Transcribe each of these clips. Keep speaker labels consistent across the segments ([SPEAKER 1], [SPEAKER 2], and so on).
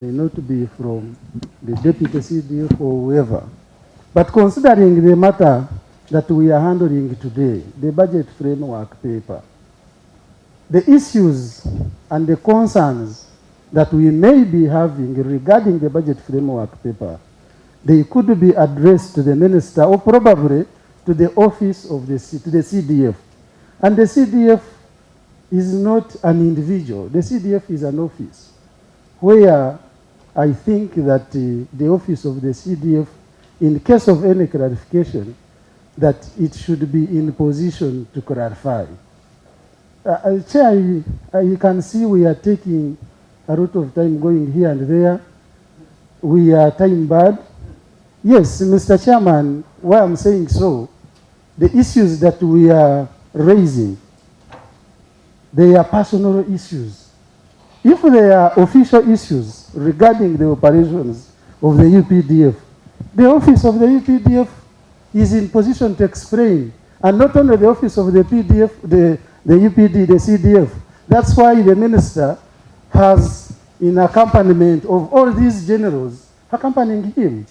[SPEAKER 1] may not be from the deputy CDF or whoever. But considering the matter that we are handling today, the budget framework paper, the issues and the concerns that we may be having regarding the budget framework paper, they could be addressed to the minister or probably to the office of the CDF. And the CDF is not an individual. The CDF is an office where I think that the office of the CDF, in case of any clarification, that it should be in position to clarify. Chair, you can see we are taking a lot of time going here and there. We are time bad. Yes, Mr. Chairman, why I'm saying so, the issues that we are raising, they are personal issues. If they are official issues regarding the operations of the UPDF, the office of the UPDF is in position to explain, and not only the office of the PDF, the UPD, the CDF. That's why the minister has, in accompaniment of all these generals, accompanying him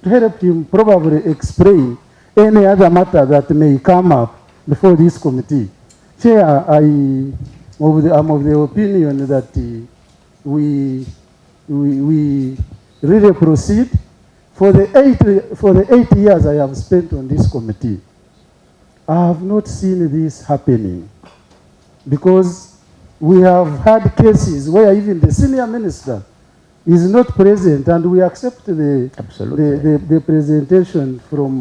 [SPEAKER 1] to help him probably explain any other matter that may come up before this committee. Chair, I'm of the opinion that we really proceed. For the 8 years I have spent on this committee, I have not seen this happening, because we have had cases where even the senior minister is not present, and we accept the presentation from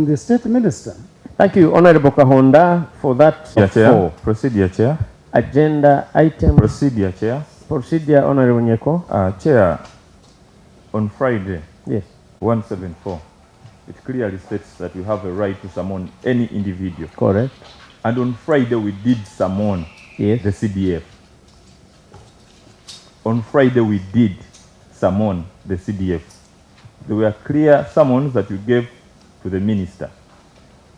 [SPEAKER 1] the state minister.
[SPEAKER 2] Thank you, Honorable Kahonda, for that.
[SPEAKER 3] Chair. Procedure, Chair.
[SPEAKER 2] Agenda item.
[SPEAKER 3] Procedure, Chair.
[SPEAKER 2] Procedure, Honorable Nyeko.
[SPEAKER 3] Chair, on Friday,
[SPEAKER 2] yes,
[SPEAKER 3] 174, it clearly states that we have a right to summon any individual.
[SPEAKER 2] Correct.
[SPEAKER 3] And on Friday, we did summon the CDF. On Friday, we did summon the CDF. There were clear summons that you gave to the minister.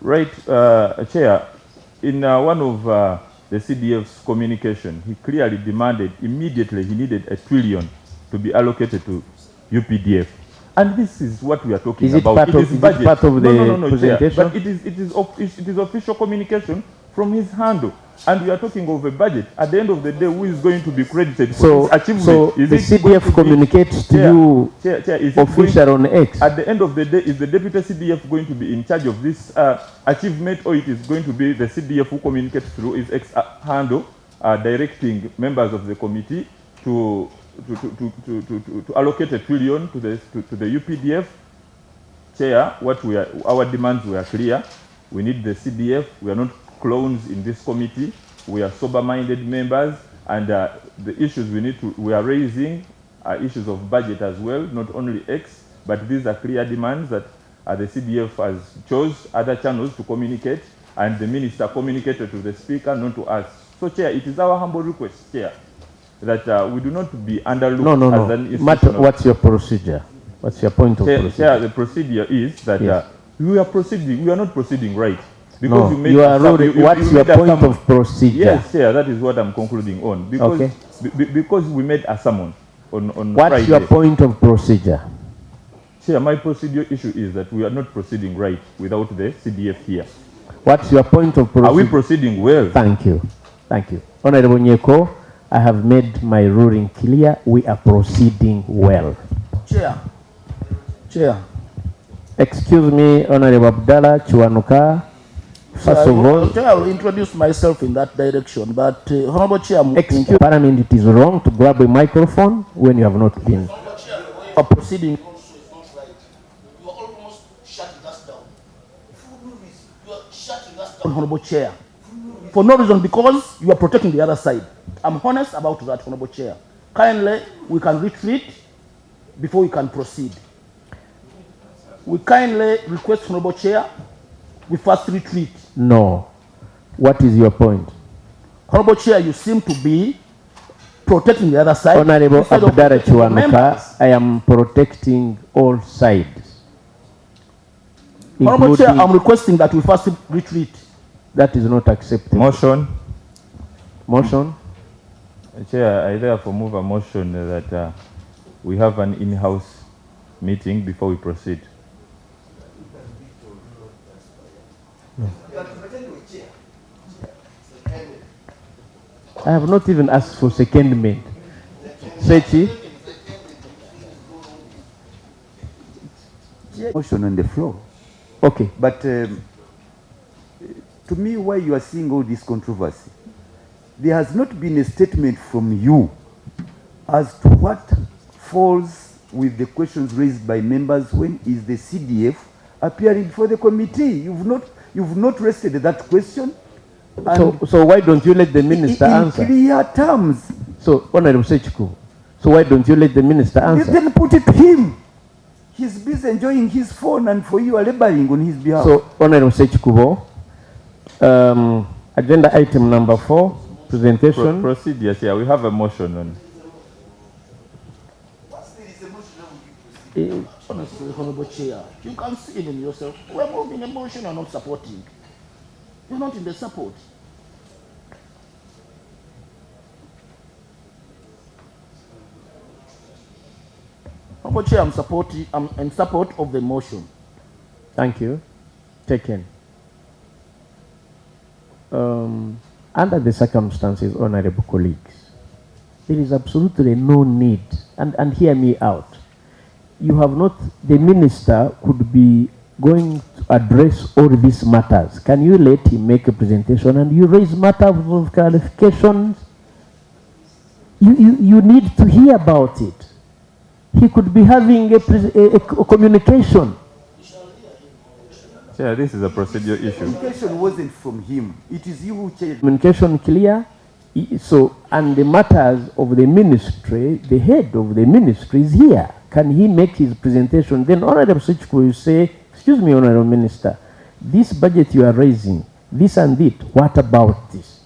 [SPEAKER 3] Right, Chair, in one of the CDF's communication, he clearly demanded immediately he needed $1 trillion to be allocated to UPDF. And this is what we are talking about.
[SPEAKER 2] Is it part of the presentation?
[SPEAKER 3] Chair, but it is official communication from his handle. And we are talking of a budget. At the end of the day, who is going to be credited for this achievement?
[SPEAKER 2] So the CDF communicates to you, official on X.
[SPEAKER 3] At the end of the day, is the deputy CDF going to be in charge of this achievement, or it is going to be the CDF who communicates through his X handle, directing members of the committee to allocate $1 trillion to the UPDF? Chair, our demands were clear. We need the CDF. We are not clones in this committee. We are sober-minded members, and the issues we are raising are issues of budget as well, not only X, but these are clear demands that the CDF has chose other channels to communicate, and the minister communicated to the speaker, not to us. So, Chair, it is our humble request, Chair, that we do not be underlooked as an institution.
[SPEAKER 2] What's your procedure? What's your point of procedure?
[SPEAKER 3] Chair, the procedure is that we are not proceeding right. Because
[SPEAKER 2] what's your point of procedure?
[SPEAKER 3] Yes, Chair, that is what I'm concluding on. Because, because we made a summon on
[SPEAKER 2] what's
[SPEAKER 3] Friday.
[SPEAKER 2] Your point of procedure?
[SPEAKER 3] Chair, my procedure issue is that we are not proceeding right without the CDF here.
[SPEAKER 2] What's your point of procedure?
[SPEAKER 3] Are we proceeding well?
[SPEAKER 2] Thank you. Thank you. Honorable Nyeko, I have made my ruling clear. We are proceeding well.
[SPEAKER 4] Chair.
[SPEAKER 2] Excuse me, Honorable Abdallah Chuanuka. First of all,
[SPEAKER 4] I will introduce myself in that direction, but Honorable Chair,
[SPEAKER 2] excuse Parliament, it is wrong to grab a microphone when you have not been
[SPEAKER 4] proceeding.
[SPEAKER 5] You are almost shutting us down. For no reason, you are shutting us down.
[SPEAKER 4] Honorable Chair, for no reason, because you are protecting the other side. I'm honest about that, Honorable Chair. Kindly, we can retreat before we can proceed. We kindly request, Honorable Chair, we first retreat.
[SPEAKER 2] No. What is your point?
[SPEAKER 4] Honorable Chair, you seem to be protecting the other side.
[SPEAKER 2] Honorable Abdallah Chuanuka, I am protecting all sides.
[SPEAKER 4] Honorable Chair, I'm requesting that we first retreat.
[SPEAKER 2] That is not acceptable.
[SPEAKER 3] Motion.
[SPEAKER 2] Motion.
[SPEAKER 3] Chair, I therefore move a motion that we have an in-house meeting before we proceed.
[SPEAKER 2] I have not even asked for second maid. Sechi?
[SPEAKER 6] Motion on the floor.
[SPEAKER 2] Okay.
[SPEAKER 6] But to me, why you are seeing all this controversy, there has not been a statement from you as to what falls with the questions raised by members. When is the CDF appearing before the committee? You've not rested that question.
[SPEAKER 2] So why don't you let the minister answer?
[SPEAKER 6] In clear terms.
[SPEAKER 2] So, Honorable Sechiku, so why don't you let the minister answer?
[SPEAKER 6] Then put it to him. He's busy enjoying his phone, and for you are laboring on his behalf.
[SPEAKER 2] So, Honorable Sechikubo, agenda item number 4, presentation.
[SPEAKER 3] Proceed, yes, yeah, we have a motion on.
[SPEAKER 4] Honestly, Honorable Chair, you can see it in yourself. We're moving a motion and not supporting. You're not in the support. Honorable Chair, I'm in support of the motion.
[SPEAKER 2] Thank you. Taken. Under the circumstances, honorable colleagues, there is absolutely no need, and hear me out. You have not, the minister could be going to address all these matters. Can you let him make a presentation and you raise matters of clarifications? You need to hear about it. He could be having a communication.
[SPEAKER 3] Yeah, this is a procedural issue.
[SPEAKER 6] Communication wasn't from him. It is you who changed.
[SPEAKER 2] Communication clear. So, and the matters of the ministry, the head of the ministry is here. Can he make his presentation? Then Honorable Sechiku will say, excuse me, Honorable Minister, this budget you are raising, this and that, what about this?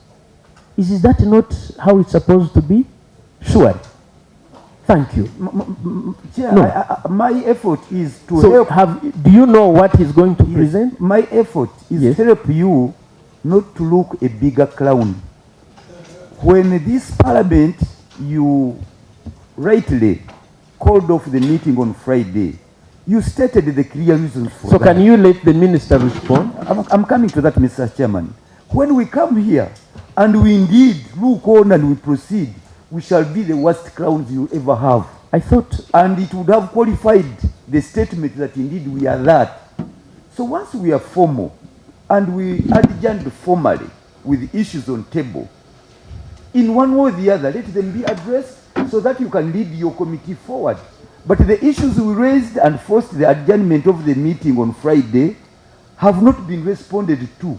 [SPEAKER 2] Is that not how it's supposed to be? Sure. Thank you.
[SPEAKER 6] Chair,
[SPEAKER 2] No.
[SPEAKER 6] my effort is to
[SPEAKER 2] So
[SPEAKER 6] help.
[SPEAKER 2] do you know what he's going to present?
[SPEAKER 6] My effort is
[SPEAKER 2] Yes.
[SPEAKER 6] to help you not to look a bigger clown. When this parliament, you rightly called off the meeting on Friday, you stated the clear reasons for
[SPEAKER 2] So
[SPEAKER 6] that.
[SPEAKER 2] can you let the minister respond?
[SPEAKER 6] I'm coming to that, Mr. Chairman. When we come here and we indeed look on and we proceed, we shall be the worst clowns you ever have.
[SPEAKER 2] I thought,
[SPEAKER 6] And it would have qualified the statement that indeed we are that. So once we are formal and we adjourned formally with issues on table, in one way or the other, let them be addressed so that you can lead your committee forward. But the issues we raised and forced the adjournment of the meeting on Friday have not been responded to.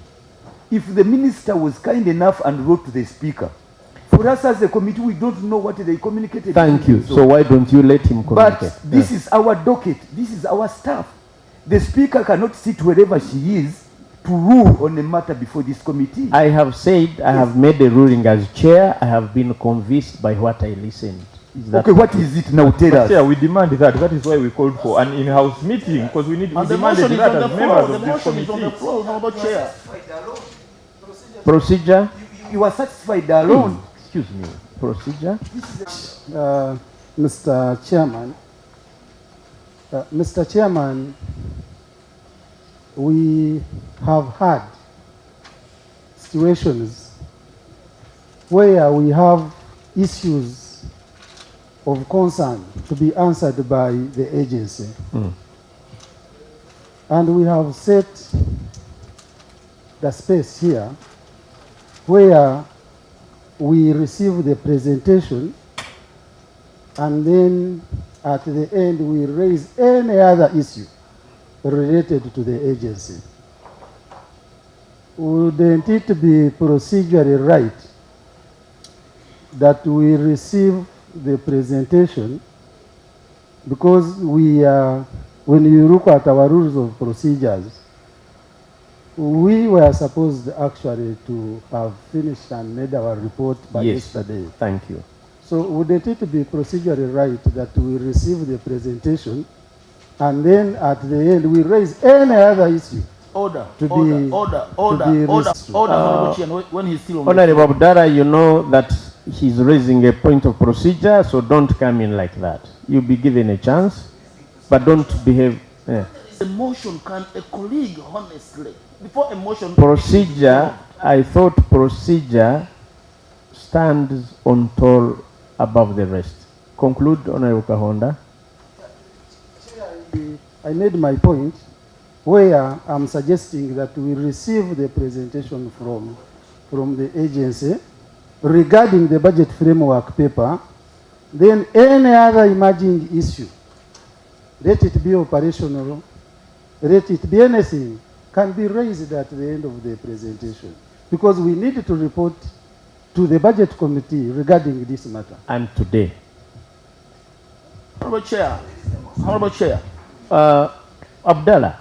[SPEAKER 6] If the minister was kind enough and wrote to the speaker, for us as a committee, we don't know what they communicated.
[SPEAKER 2] thank you. So why don't you let him communicate?
[SPEAKER 6] But this is our docket. This is our staff. The speaker cannot sit wherever she is to rule on a matter before this committee.
[SPEAKER 2] I have said, I have made a ruling as chair. I have been convinced by what I listened. Is that
[SPEAKER 6] Okay, what is it now? Tell
[SPEAKER 3] But
[SPEAKER 6] us.
[SPEAKER 3] yeah, we demand that. That is why we called for an in-house meeting, because we
[SPEAKER 4] And the
[SPEAKER 3] demanded
[SPEAKER 4] motion is
[SPEAKER 3] that
[SPEAKER 4] on the
[SPEAKER 3] as
[SPEAKER 4] floor.
[SPEAKER 3] members
[SPEAKER 4] The
[SPEAKER 3] of this
[SPEAKER 4] motion is on the
[SPEAKER 3] committee.
[SPEAKER 4] floor, Honorable Chair.
[SPEAKER 2] procedure?
[SPEAKER 6] You are satisfied alone.
[SPEAKER 2] Excuse me. Procedure?
[SPEAKER 1] Mr. Chairman, we have had situations where we have issues of concern to be answered by the agency. And we have set the space here where we receive the presentation, and then at the end we raise any other issue related to the agency. Wouldn't it be procedurally right that we receive the presentation, because we are, when you look at our rules of procedures, we were supposed actually to have finished and made our report by
[SPEAKER 2] Yes.
[SPEAKER 1] yesterday.
[SPEAKER 2] Thank you.
[SPEAKER 1] So wouldn't it be procedurally right that we receive the presentation and then at the end we raise any other issue?
[SPEAKER 4] Order,
[SPEAKER 1] To
[SPEAKER 4] order,
[SPEAKER 1] be-
[SPEAKER 4] order,
[SPEAKER 1] to
[SPEAKER 4] order,
[SPEAKER 1] be
[SPEAKER 4] order,
[SPEAKER 1] restricted.
[SPEAKER 4] order, Honorable Chair, when he's still on the
[SPEAKER 2] Honorable
[SPEAKER 4] floor.
[SPEAKER 2] Abdallah, you know that he's raising a point of procedure, so don't come in like that. You'll be given a chance, but don't behave.
[SPEAKER 4] A motion, can a colleague honestly, before a motion...
[SPEAKER 2] Procedure, I thought procedure stands on tall above the rest. Conclude, Honorable Kahonda.
[SPEAKER 1] I made my point where I'm suggesting that we receive the presentation from the agency regarding the budget framework paper, then any other emerging issue, let it be operational, let it be anything, can be raised at the end of the presentation. Because we need to report to the budget committee regarding this matter.
[SPEAKER 2] And today.
[SPEAKER 4] Honorable Chair. Honorable Chair.
[SPEAKER 2] Abdallah,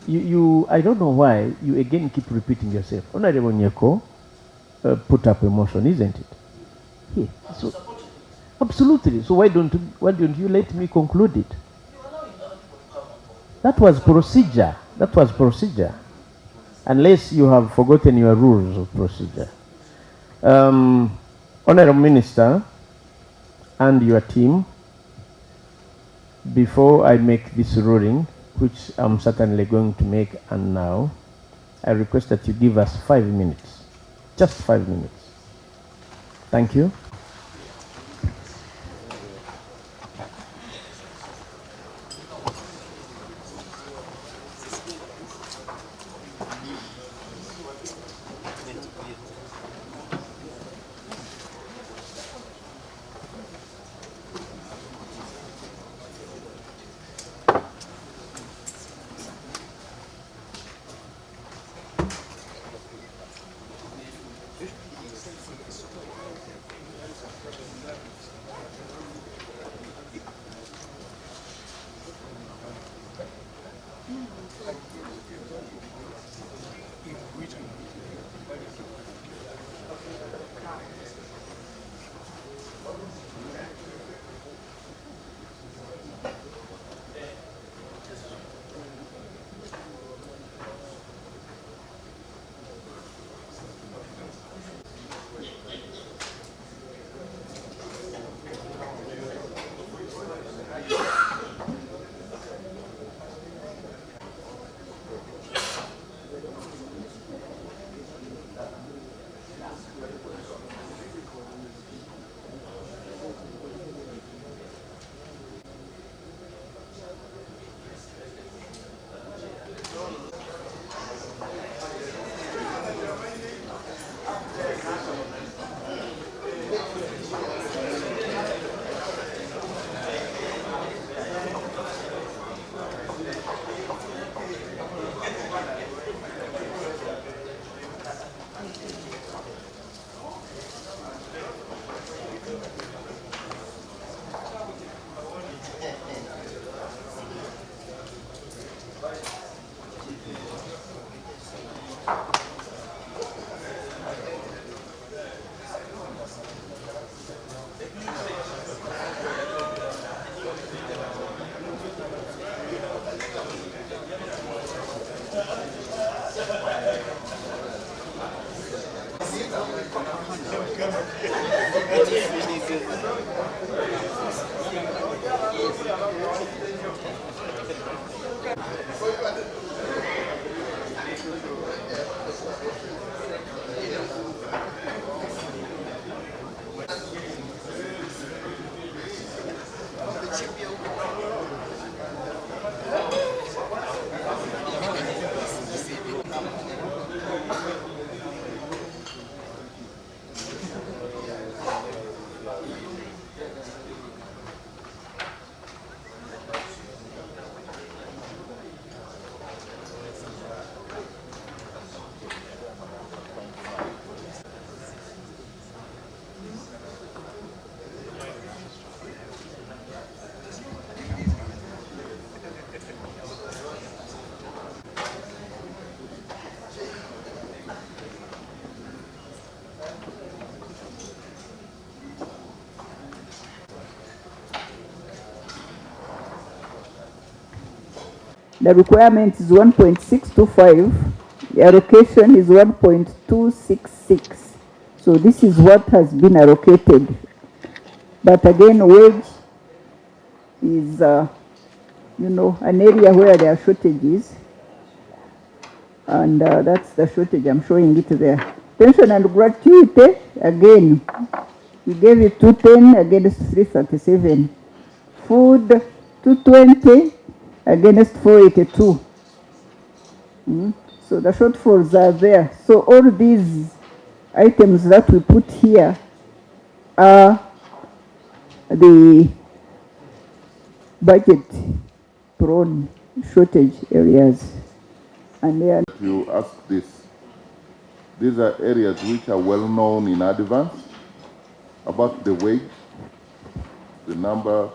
[SPEAKER 2] I don't know why you again keep repeating yourself. Honorable Nyeko put up a motion, isn't it? Here. So, absolutely. So why don't you let me conclude it? That was procedure. That was procedure. Unless you have forgotten your rules of procedure. Honorable Minister and your team, before I make this ruling, which I'm certainly going to make and now, I request that you give us 5 minutes. Just 5 minutes. Thank you.
[SPEAKER 7] The requirement is 1.625. The allocation is 1.266. So this is what has been allocated. But again, wage is, an area where there are shortages. And that's the shortage, I'm showing it there. Pension and gratuity, again, we gave it 210 against 337. Food, 220 against 482. So the shortfalls are there. So all these items that we put here are the budget prone shortage areas. And they are
[SPEAKER 8] you ask this. These are areas which are well known in advance about the wage. The number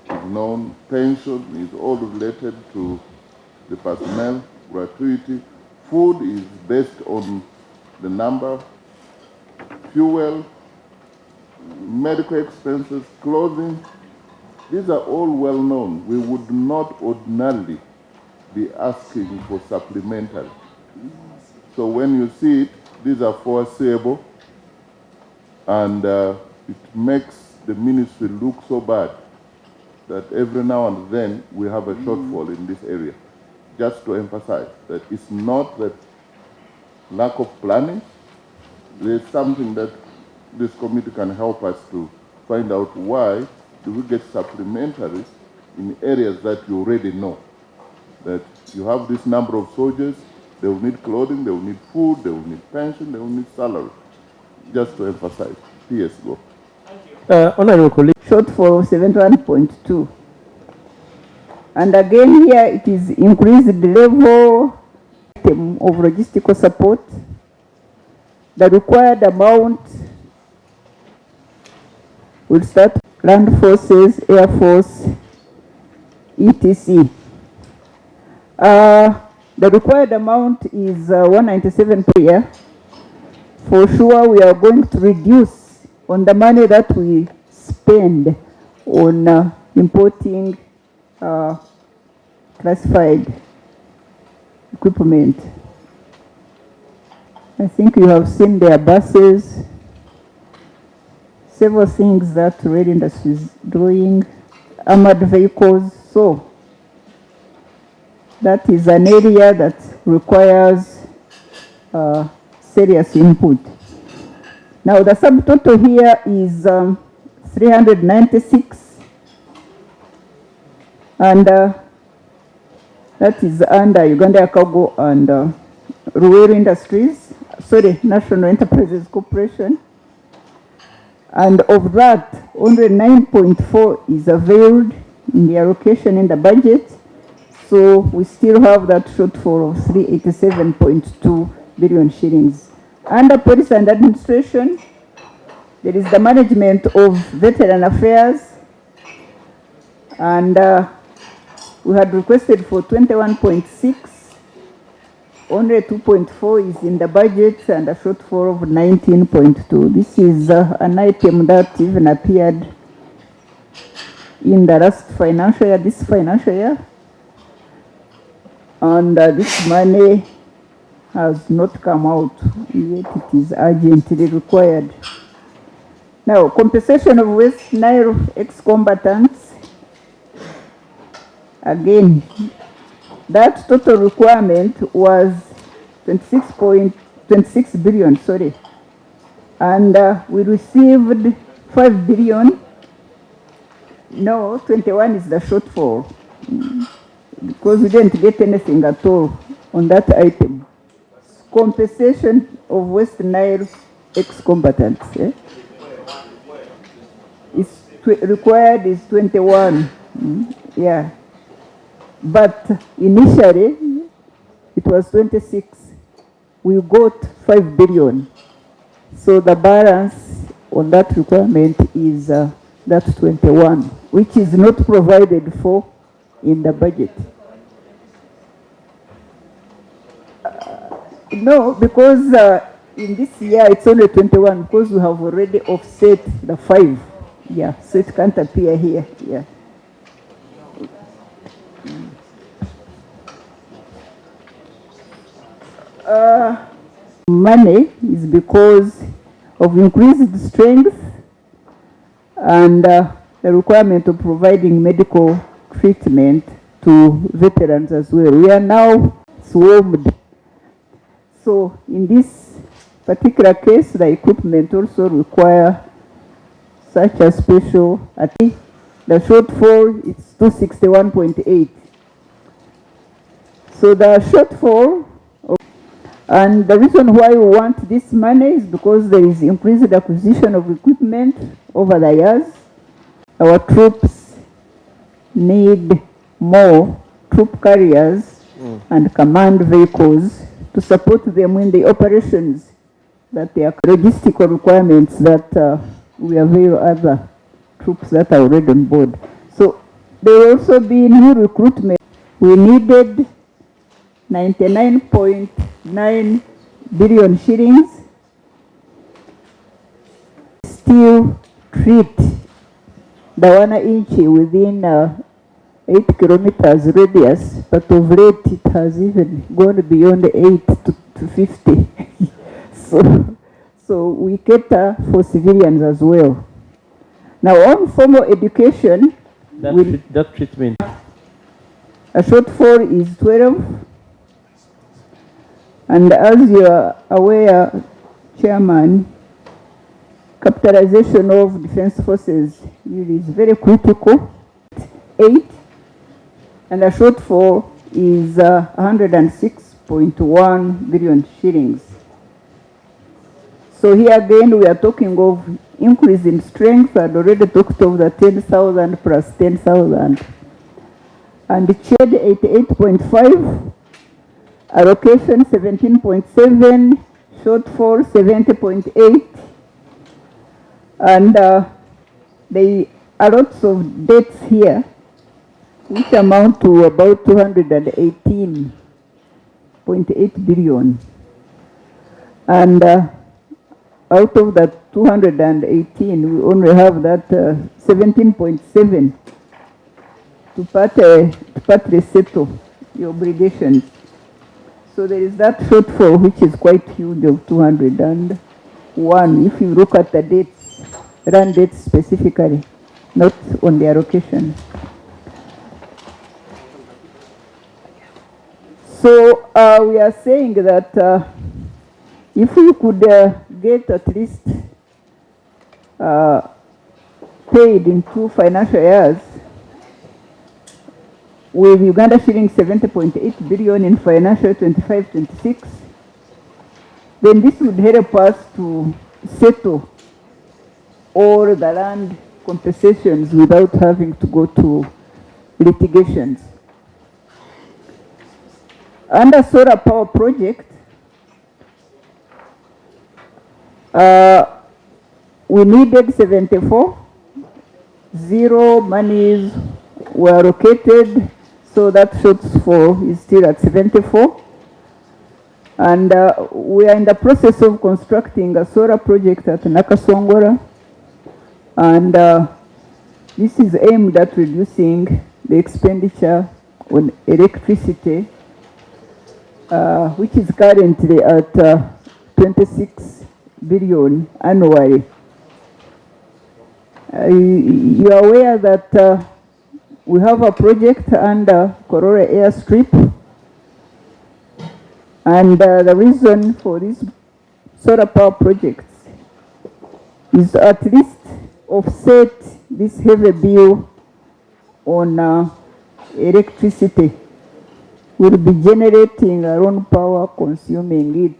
[SPEAKER 8] is known. Pension is all related to the personnel, gratuity. Food is based on the number. Fuel, medical expenses, clothing. These are all well known. We would not ordinarily be asking for supplementary. So when you see it, these are foreseeable, and it makes the ministry look so bad that every now and then we have a shortfall in this area. Just to emphasize that it's not that lack of planning. There's something that this committee can help us to find out why do we get supplementaries in areas that you already know. That you have this number of soldiers, they will need clothing, they will need food, they will need pension, they will need salary. Just to emphasize. PS, go.
[SPEAKER 2] Honorable colleague.
[SPEAKER 7] shortfall of 71.2. And again here it is increased level of logistical support. The required amount will start Land Forces, Air Force, etc. The required amount is 197 per year. For sure, we are going to reduce on the money that we spend on importing classified equipment. I think you have seen their buses, several things that rail industry is doing, armored vehicles. So that is an area that requires serious input. Now the subtotal here is 396, and that is under Uganda Cargo and Rural Industries, National Enterprises Corporation. And of that, only 9.4 is availed in the allocation in the budget. So we still have that shortfall of 387.2 billion shillings. Under policy and administration, there is the management of veteran affairs, and we had requested for 21.6. Only 2.4 is in the budget and a shortfall of 19.2. This is an item that even appeared in the last financial year, this financial year. And this money has not come out, yet it is urgently required. Now, compensation of West Nile ex-combatants. Again, that total requirement was 26 billion, sorry. And we received 5 billion. No, 21 is the shortfall. Because we didn't get anything at all on that item. Compensation of West Nile ex-combatants. Required is 21. Yeah. But initially, it was 26. We got 5 billion. So the balance on that requirement is that 21, which is not provided for in the budget. No, because in this year it's only 21 because we have already offset the 5. Yeah, so it can't appear here. Yeah. Money is because of increased strength and the requirement of providing medical treatment to veterans as well. We are now swarmed. So in this particular case, the equipment also require such a special, the shortfall is 261.8. So the shortfall, and the reason why we want this money is because there is increased acquisition of equipment over the years. Our troops need more troop carriers and command vehicles to support them in the operations that they are logistical requirements that we avail other troops that are already on board. So there will also be new recruitment. We needed 99.9 billion shillings. Still treat the 1 inch within 8 kilometers radius, but of late it has even gone beyond 8 to 50. So we cater for civilians as well. Now on formal education,
[SPEAKER 2] That treatment.
[SPEAKER 7] a shortfall is 12. And as you are aware, Chairman, capitalization of defense forces is very critical. 8, and the shortfall is 106.1 billion shillings. So here again, we are talking of increase in strength. I had already talked of the 10,000 plus 10,000. And the CHED 88.5, allocation 17.7, shortfall 70.8. And there are lots of debts here, which amount to about 218.8 billion. And out of that 218, we only have that 17.7 to partly settle the obligations. So there is that shortfall, which is quite huge, of 201, if you look at the dates, run dates specifically, not on the allocation. So we are saying that if we could get at least paid in 2 financial years, with Uganda shilling 70.8 billion in financial 25-26, then this would help us to settle all the land compensations without having to go to litigations. Under solar power project, we needed 74. 0 monies were allocated, so that shortfall is still at 74. And we are in the process of constructing a solar project at Nakasongola. And this is aimed at reducing the expenditure on electricity, which is currently at 26 billion annually. You are aware that we have a project under Korora Airstrip, and the reason for this solar power projects is to at least offset this heavy bill on electricity. We'll be generating our own power, consuming it,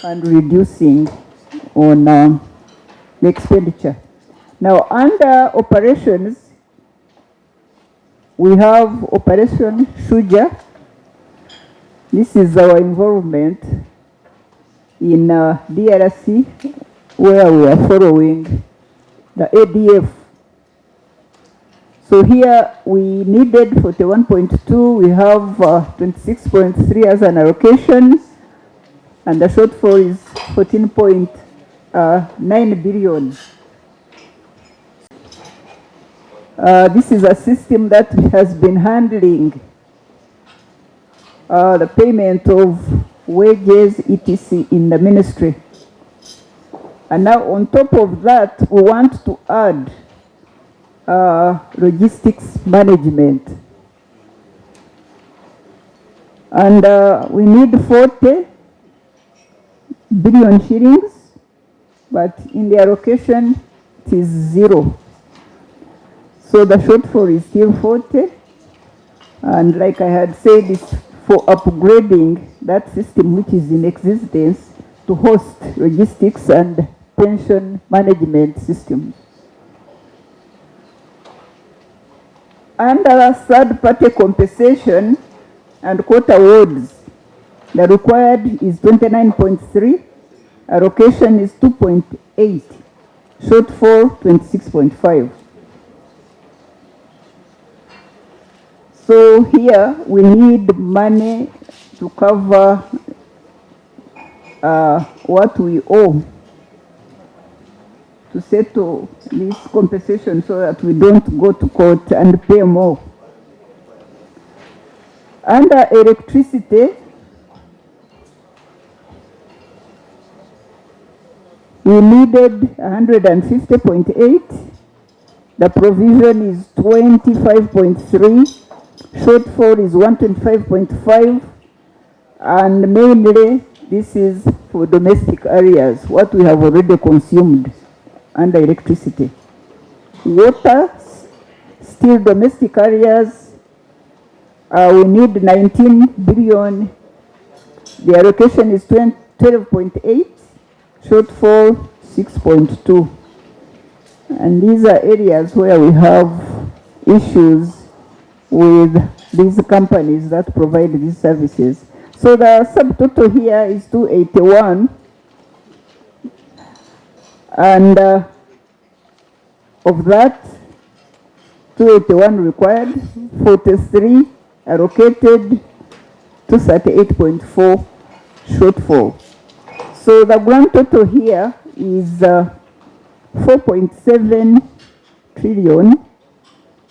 [SPEAKER 7] and reducing on the expenditure. Now, under operations, we have Operation Shuja. This is our involvement in DRC, where we are following the ADF. So here we needed 41.2, we have 26.3 as an allocation, and the shortfall is 14.9 billion. This is a system that has been handling the payment of wages, etc. in the ministry. And now on top of that, we want to add logistics management. And we need 40 billion shillings, but in the allocation it is 0. So the shortfall is still 40. And like I had said, it's for upgrading that system which is in existence to host logistics and pension management systems. Under third-party compensation and quote awards, the required is 29.3, allocation is 2.8, shortfall 26.5. So here we need money to cover what we owe to settle this compensation so that we don't go to court and pay more. Under electricity, we needed 150.8. The provision is 25.3. Shortfall is 125.5. And mainly, this is for domestic areas, what we have already consumed under electricity. Water, still domestic areas, we need 19 billion. The allocation is 12.8, shortfall 6.2. And these are areas where we have issues with these companies that provide these services. So the subtotal here is 281. And of that, 281 required, 43 allocated, 238.4 shortfall. So the grand total here is 4.7 trillion,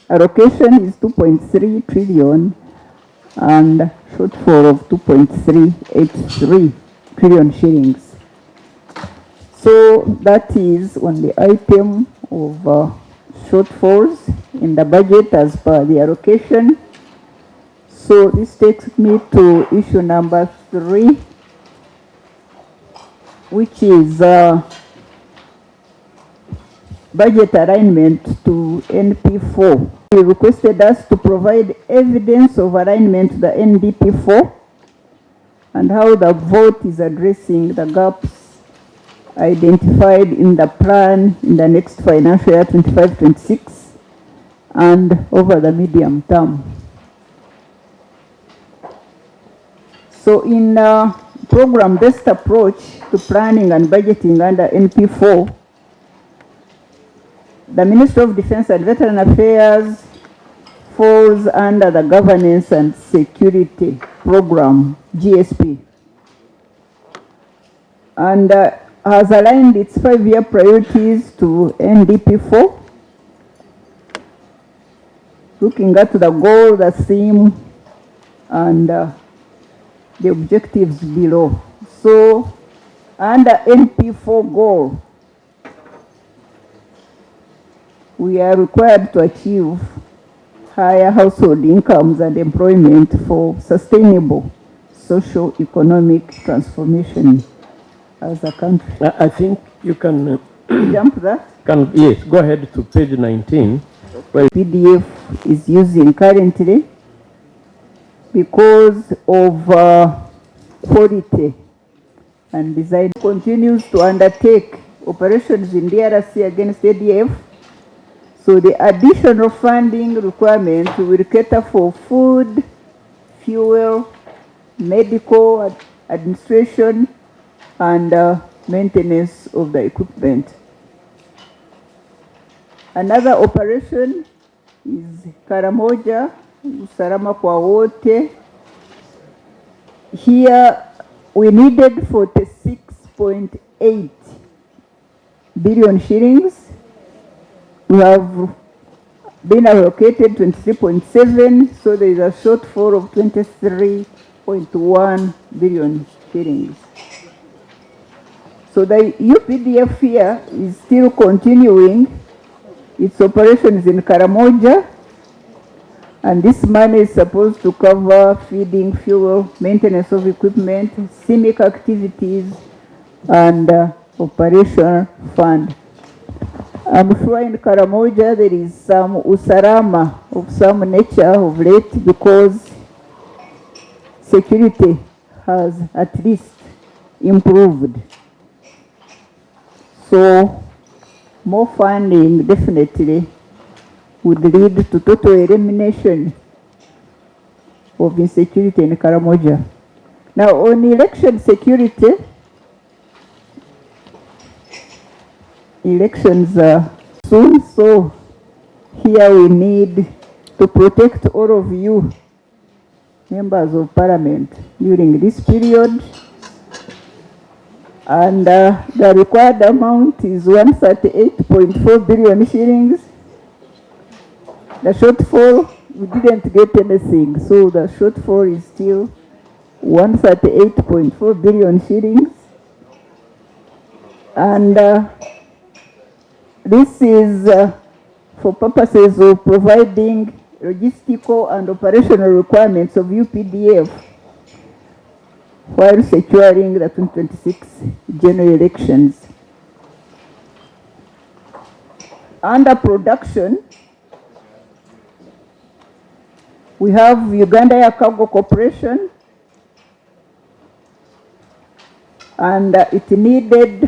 [SPEAKER 7] allocation is 2.3 trillion, and shortfall of 2.383 trillion shillings. So that is on the item of shortfalls in the budget as per the allocation. So this takes me to issue number 3, which is budget alignment to NP4. He requested us to provide evidence of alignment to the NDP4 and how the vote is addressing the gaps identified in the plan in the next financial year 25-26 and over the medium term. So in program-based approach to planning and budgeting under NP4, the Ministry of Defense and Veteran Affairs falls under the Governance and Security Program, GSP, and has aligned its 5-year priorities to NDP4, looking at the goal, the theme, and the objectives below. So, under NP4 goal, we are required to achieve higher household incomes and employment for sustainable socio-economic transformation as a country.
[SPEAKER 2] I think you can
[SPEAKER 7] jump that.
[SPEAKER 2] Yes, go ahead to page 19. Where
[SPEAKER 7] PDF is using currently because of quality and design. Continues to undertake operations in DRC against ADF. So the additional funding requirement will cater for food, fuel, medical administration, and maintenance of the equipment. Another operation is Karamoja, Usalama kwa wote. Here we needed 46.8 billion shillings. We have been allocated 23.7, so there is a shortfall of 23.1 billion shillings. So So the UPDF here is still continuing its operations in Karamoja, and this money is supposed to cover feeding, fuel, maintenance of equipment, CIMIC activities, and operation fund. I'm sure in Karamoja there is some usarama of some nature of late, because security has at least improved. So more funding definitely would lead to total elimination of insecurity in Karamoja. Now on election security, elections are soon, so here we need to protect all of you, members of parliament, during this period. And the required amount is 138.4 billion shillings. The shortfall, we didn't get anything, so the shortfall is still 138.4 billion shillings. And this is for purposes of providing logistical and operational requirements of UPDF while securing the 2026 general elections. Under production, we have Uganda Air Cargo Corporation, and it needed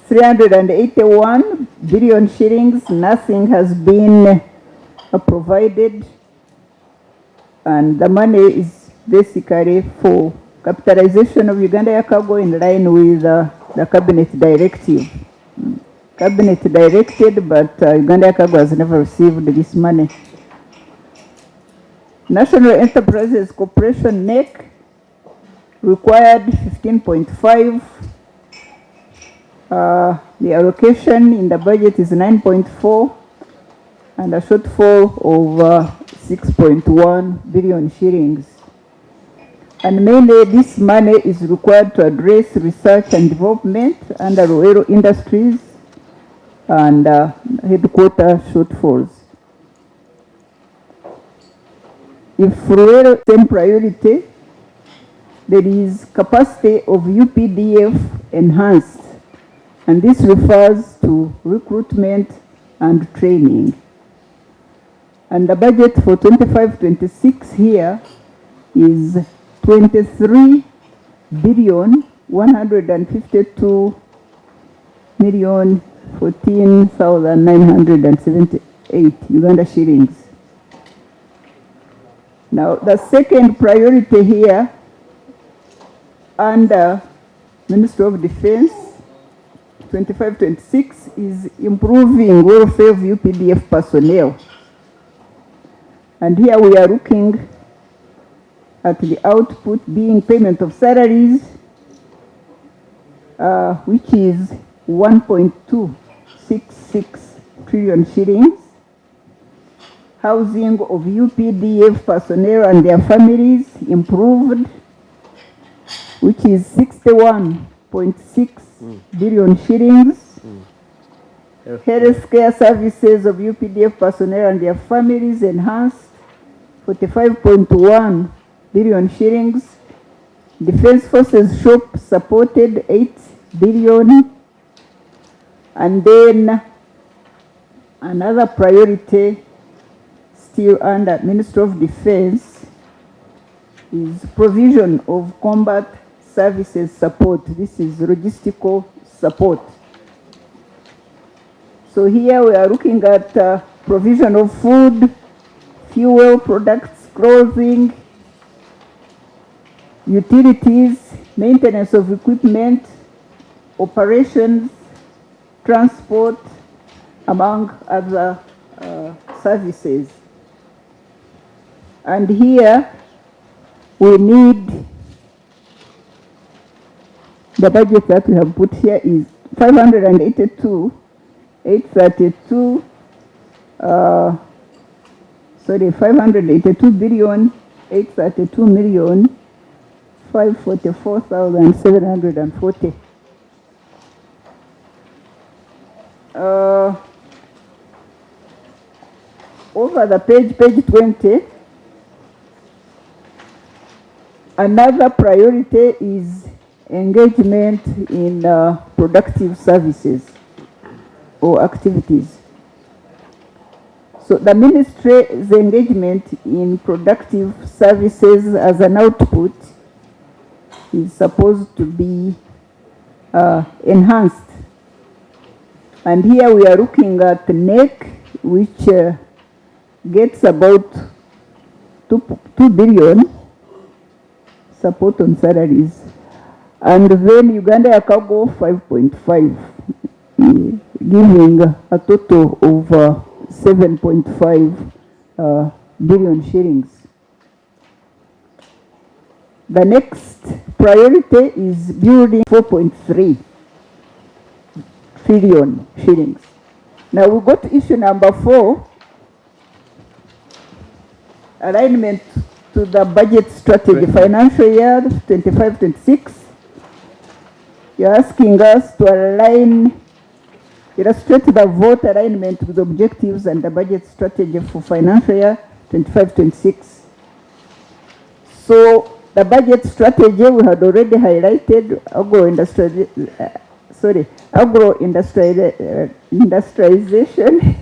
[SPEAKER 7] 381 billion shillings. Nothing has been provided, and the money is basically for capitalization of Uganda Air Cargo in line with the cabinet directive. Cabinet directed, but Uganda Air Cargo has never received this money. National Enterprises Corporation, NEC, required 15.5. The allocation in the budget is 9.4, and a shortfall of 6.1 billion shillings. And mainly this money is required to address research and development under Rural Industries and headquarter shortfalls. If Rural same priority, there is capacity of UPDF enhanced, and this refers to recruitment and training. And the budget for 25-26 here is 23 billion 152 million 14,978 Uganda shillings. Now the second priority here under Ministry of Defense 25-26 is improving welfare of UPDF personnel. And here we are looking at the output being payment of salaries, which is 1.266 trillion shillings. Housing of UPDF personnel and their families improved, which is 61.6 billion shillings. Healthcare services of UPDF personnel and their families enhanced, 45.1 billion shillings. Defense Forces shop supported 8 billion. And then another priority still under Ministry of Defense is provision of combat services support. This is logistical support. So here we are looking at provision of food, fuel products, clothing, utilities, maintenance of equipment, operations, transport, among other services. And here we need, the budget that we have put here is 582 billion 832 million 544,740. Over the page 20, another priority is engagement in productive services or activities. So the ministry's engagement in productive services as an output is supposed to be enhanced. And here we are looking at NEC, which gets about 2 billion support on salaries. And then Uganda Cargo 5.5, giving a total of 7.5 billion shillings. The next priority is building 4.3 trillion shillings. Now we go to issue number 4, alignment to the budget strategy, financial year 25-26. You're asking us to illustrate the vote alignment with objectives and the budget strategy for financial year 25-26. So the budget strategy we had already highlighted agro-industrialization,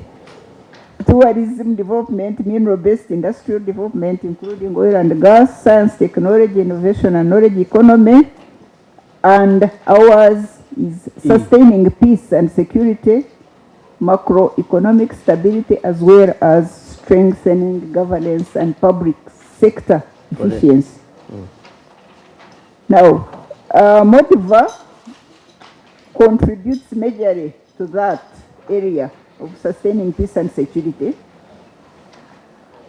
[SPEAKER 7] tourism development, mineral-based industrial development, including oil and gas, science, technology, innovation, and knowledge economy. And ours is sustaining peace and security, macroeconomic stability, as well as strengthening governance and public sector efficiency. Now, Motiva contributes majorly to that area of sustaining peace and security.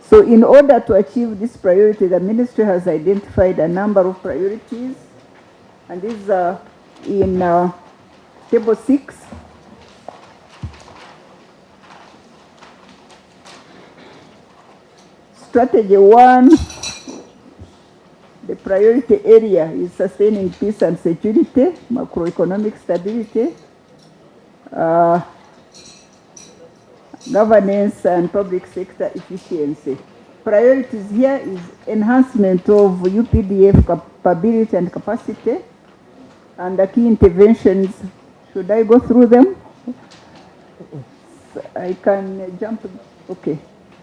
[SPEAKER 7] So in order to achieve this priority, the ministry has identified a number of priorities, and these are in table 6. Strategy 1, the priority area is sustaining peace and security, macroeconomic stability, governance and public sector efficiency. Priorities here is enhancement of UPDF capability and capacity, and the key interventions. Should I go through them? I can jump. Okay.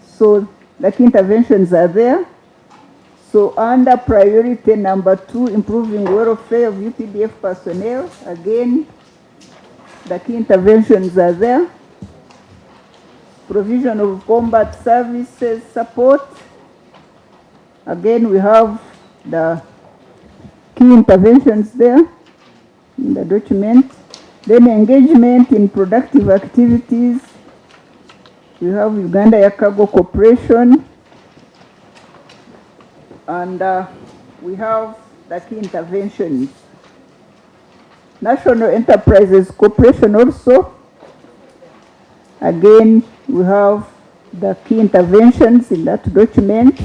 [SPEAKER 7] So the key interventions are there. So under priority number 2, improving welfare of UPDF personnel, again, the key interventions are there. Provision of combat services support. Again, we have the key interventions there in the document. Then engagement in productive activities. We have Uganda Cargo Corporation. And we have the key interventions. National Enterprises Corporation also. Again, we have the key interventions in that document.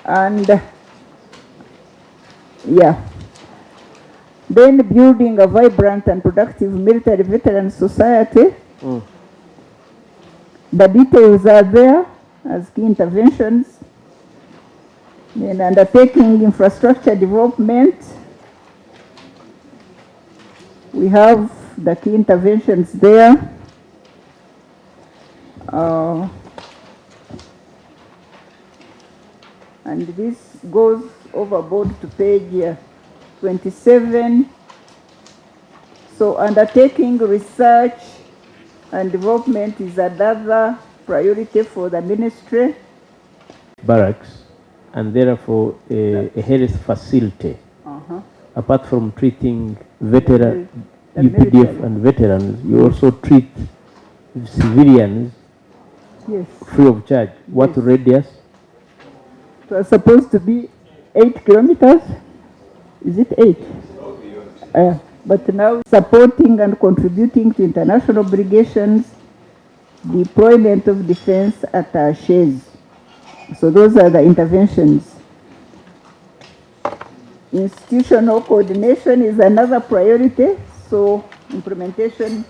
[SPEAKER 7] And yeah. Then building a vibrant and productive military veteran society. The details are there as key interventions. Then undertaking infrastructure development. We have the key interventions there. And this goes overboard to page 27. So undertaking research and development is another priority for the ministry.
[SPEAKER 2] Barracks, and therefore a health facility. Apart from treating veteran, UPDF and veterans, you also treat civilians free of charge. What radius?
[SPEAKER 7] It was supposed to be 8 kilometers. Is it 8? But now supporting and contributing to international obligations, deployment of defense attachés. So those are the interventions. Institutional coordination is another priority. So implementation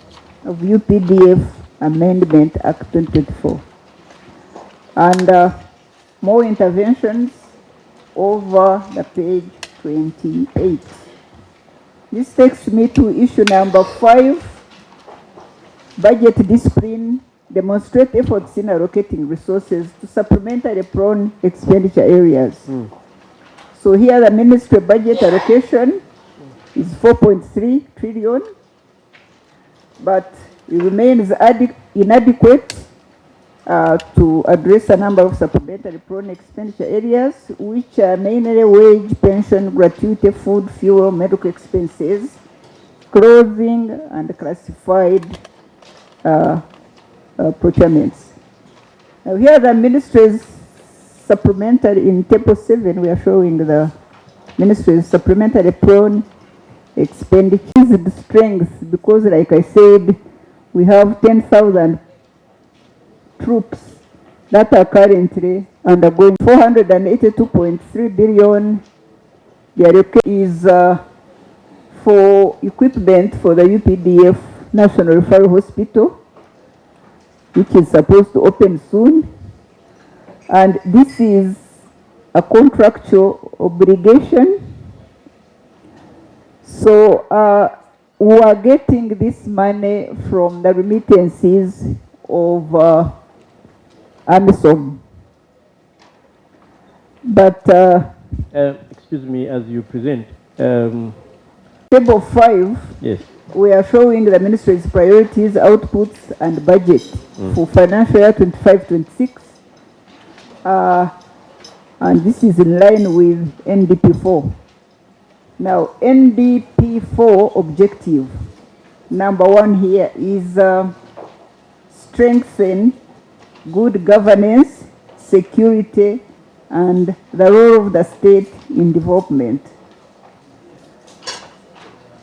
[SPEAKER 7] of UPDF Amendment Act 2024. And more interventions over the page 28. This takes me to issue number 5, budget discipline, demonstrate efforts in allocating resources to supplementary prone expenditure areas. So here the ministry budget allocation is 4.3 trillion, but it remains inadequate to address a number of supplementary prone expenditure areas, which are mainly wage, pension, gratuity, food, fuel, medical expenses, clothing, and classified procurements. Now here the ministry's supplementary, in table 7, we are showing the ministry's supplementary prone expenditures strength, because like I said, we have 10,000 troops that are currently undergoing 482.3 billion. The allocation is for equipment for the UPDF National Referral Hospital, which is supposed to open soon. And this is a contractual obligation. So we are getting this money from the remittances of AMISOM. But
[SPEAKER 2] excuse me, as you present.
[SPEAKER 7] Table 5,
[SPEAKER 2] Yes.
[SPEAKER 7] we are showing the ministry's priorities, outputs, and budget for financial year 25-26. And this is in line with NDP4. Now, NDP4 objective, number 1 here is strengthen good governance, security, and the role of the state in development.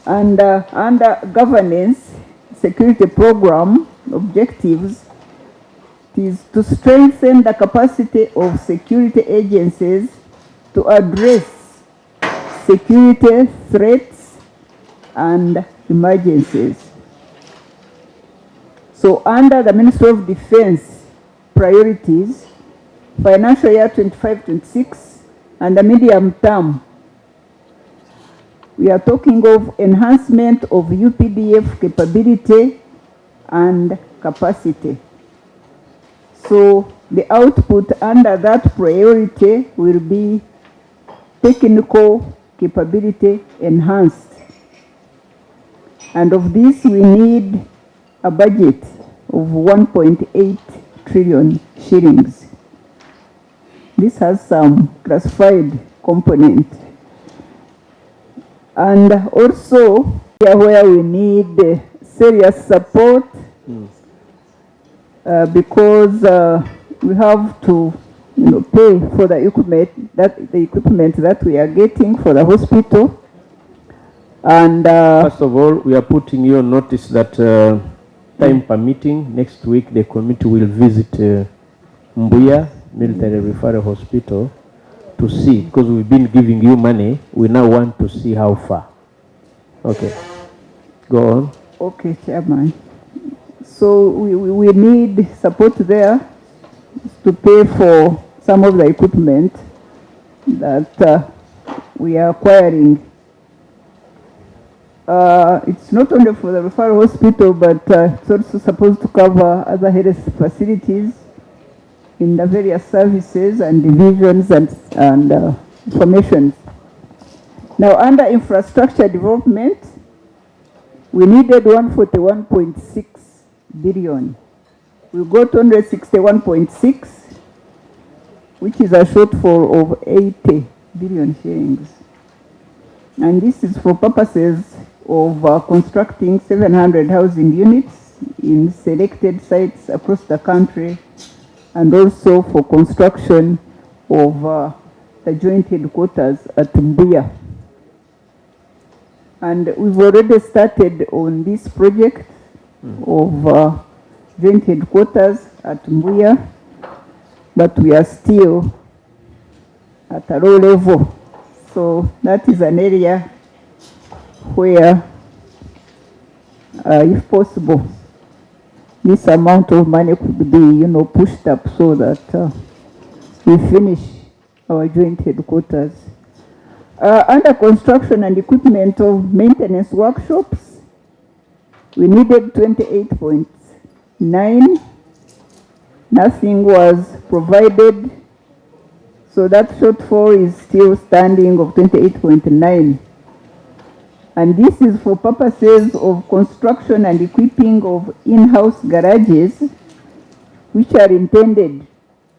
[SPEAKER 7] And under governance, security program objectives, it is to strengthen the capacity of security agencies to address security threats and emergencies. So under the Ministry of Defense priorities, financial year 25-26 and the medium term, we are talking of enhancement of UPDF capability and capacity. So the output under that priority will be technical capability enhanced. And of this, we need a budget of 1.8 trillion shillings. This has some classified component. And also, here where we need serious support, because we have to pay for the equipment that we are getting for the hospital. And
[SPEAKER 2] First of all, we are putting you on notice that time permitting, next week the committee will visit Mbuya Military Referral Hospital to see, because we've been giving you money, we now want to see how far. Okay, go on.
[SPEAKER 7] Okay, Chairman. So we need support there to pay for some of the equipment that we are acquiring. It's not only for the referral hospital, but it's also supposed to cover other health facilities in the various services and divisions and formations. Now, under infrastructure development, we needed 141.6 billion. We got 161.6, which is a shortfall of 80 billion shillings. And this is for purposes of constructing 700 housing units in selected sites across the country, and also for construction of the joint headquarters at Mbuya. And we've already started on this project of joint headquarters at Mbuya, but we are still at a low level. So that is an area where if possible, this amount of money could be, pushed up so that we finish our joint headquarters. Under construction and equipment of maintenance workshops, we needed 28.9. Nothing was provided, so that shortfall is still standing of 28.9. And this is for purposes of construction and equipping of in-house garages, which are intended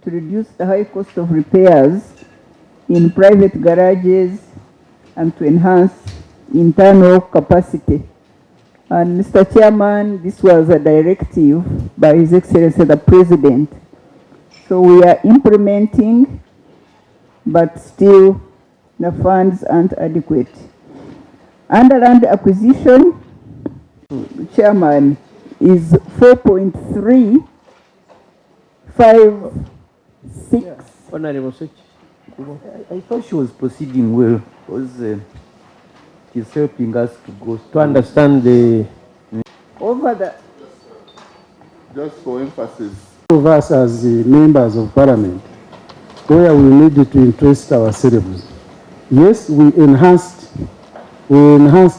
[SPEAKER 7] to reduce the high cost of repairs in private garages and to enhance internal capacity. And Mr. Chairman, this was a directive by His Excellency the President. So we are implementing, but still the funds aren't adequate. Under land acquisition, Chairman, is 4.356.
[SPEAKER 2] Honorable Switch.
[SPEAKER 6] I thought she was proceeding well, because she's helping us to go
[SPEAKER 2] To understand the...
[SPEAKER 7] Over the...
[SPEAKER 8] Just for emphasis,
[SPEAKER 1] Of us as members of parliament, where we needed to interest ourselves. Yes, we enhanced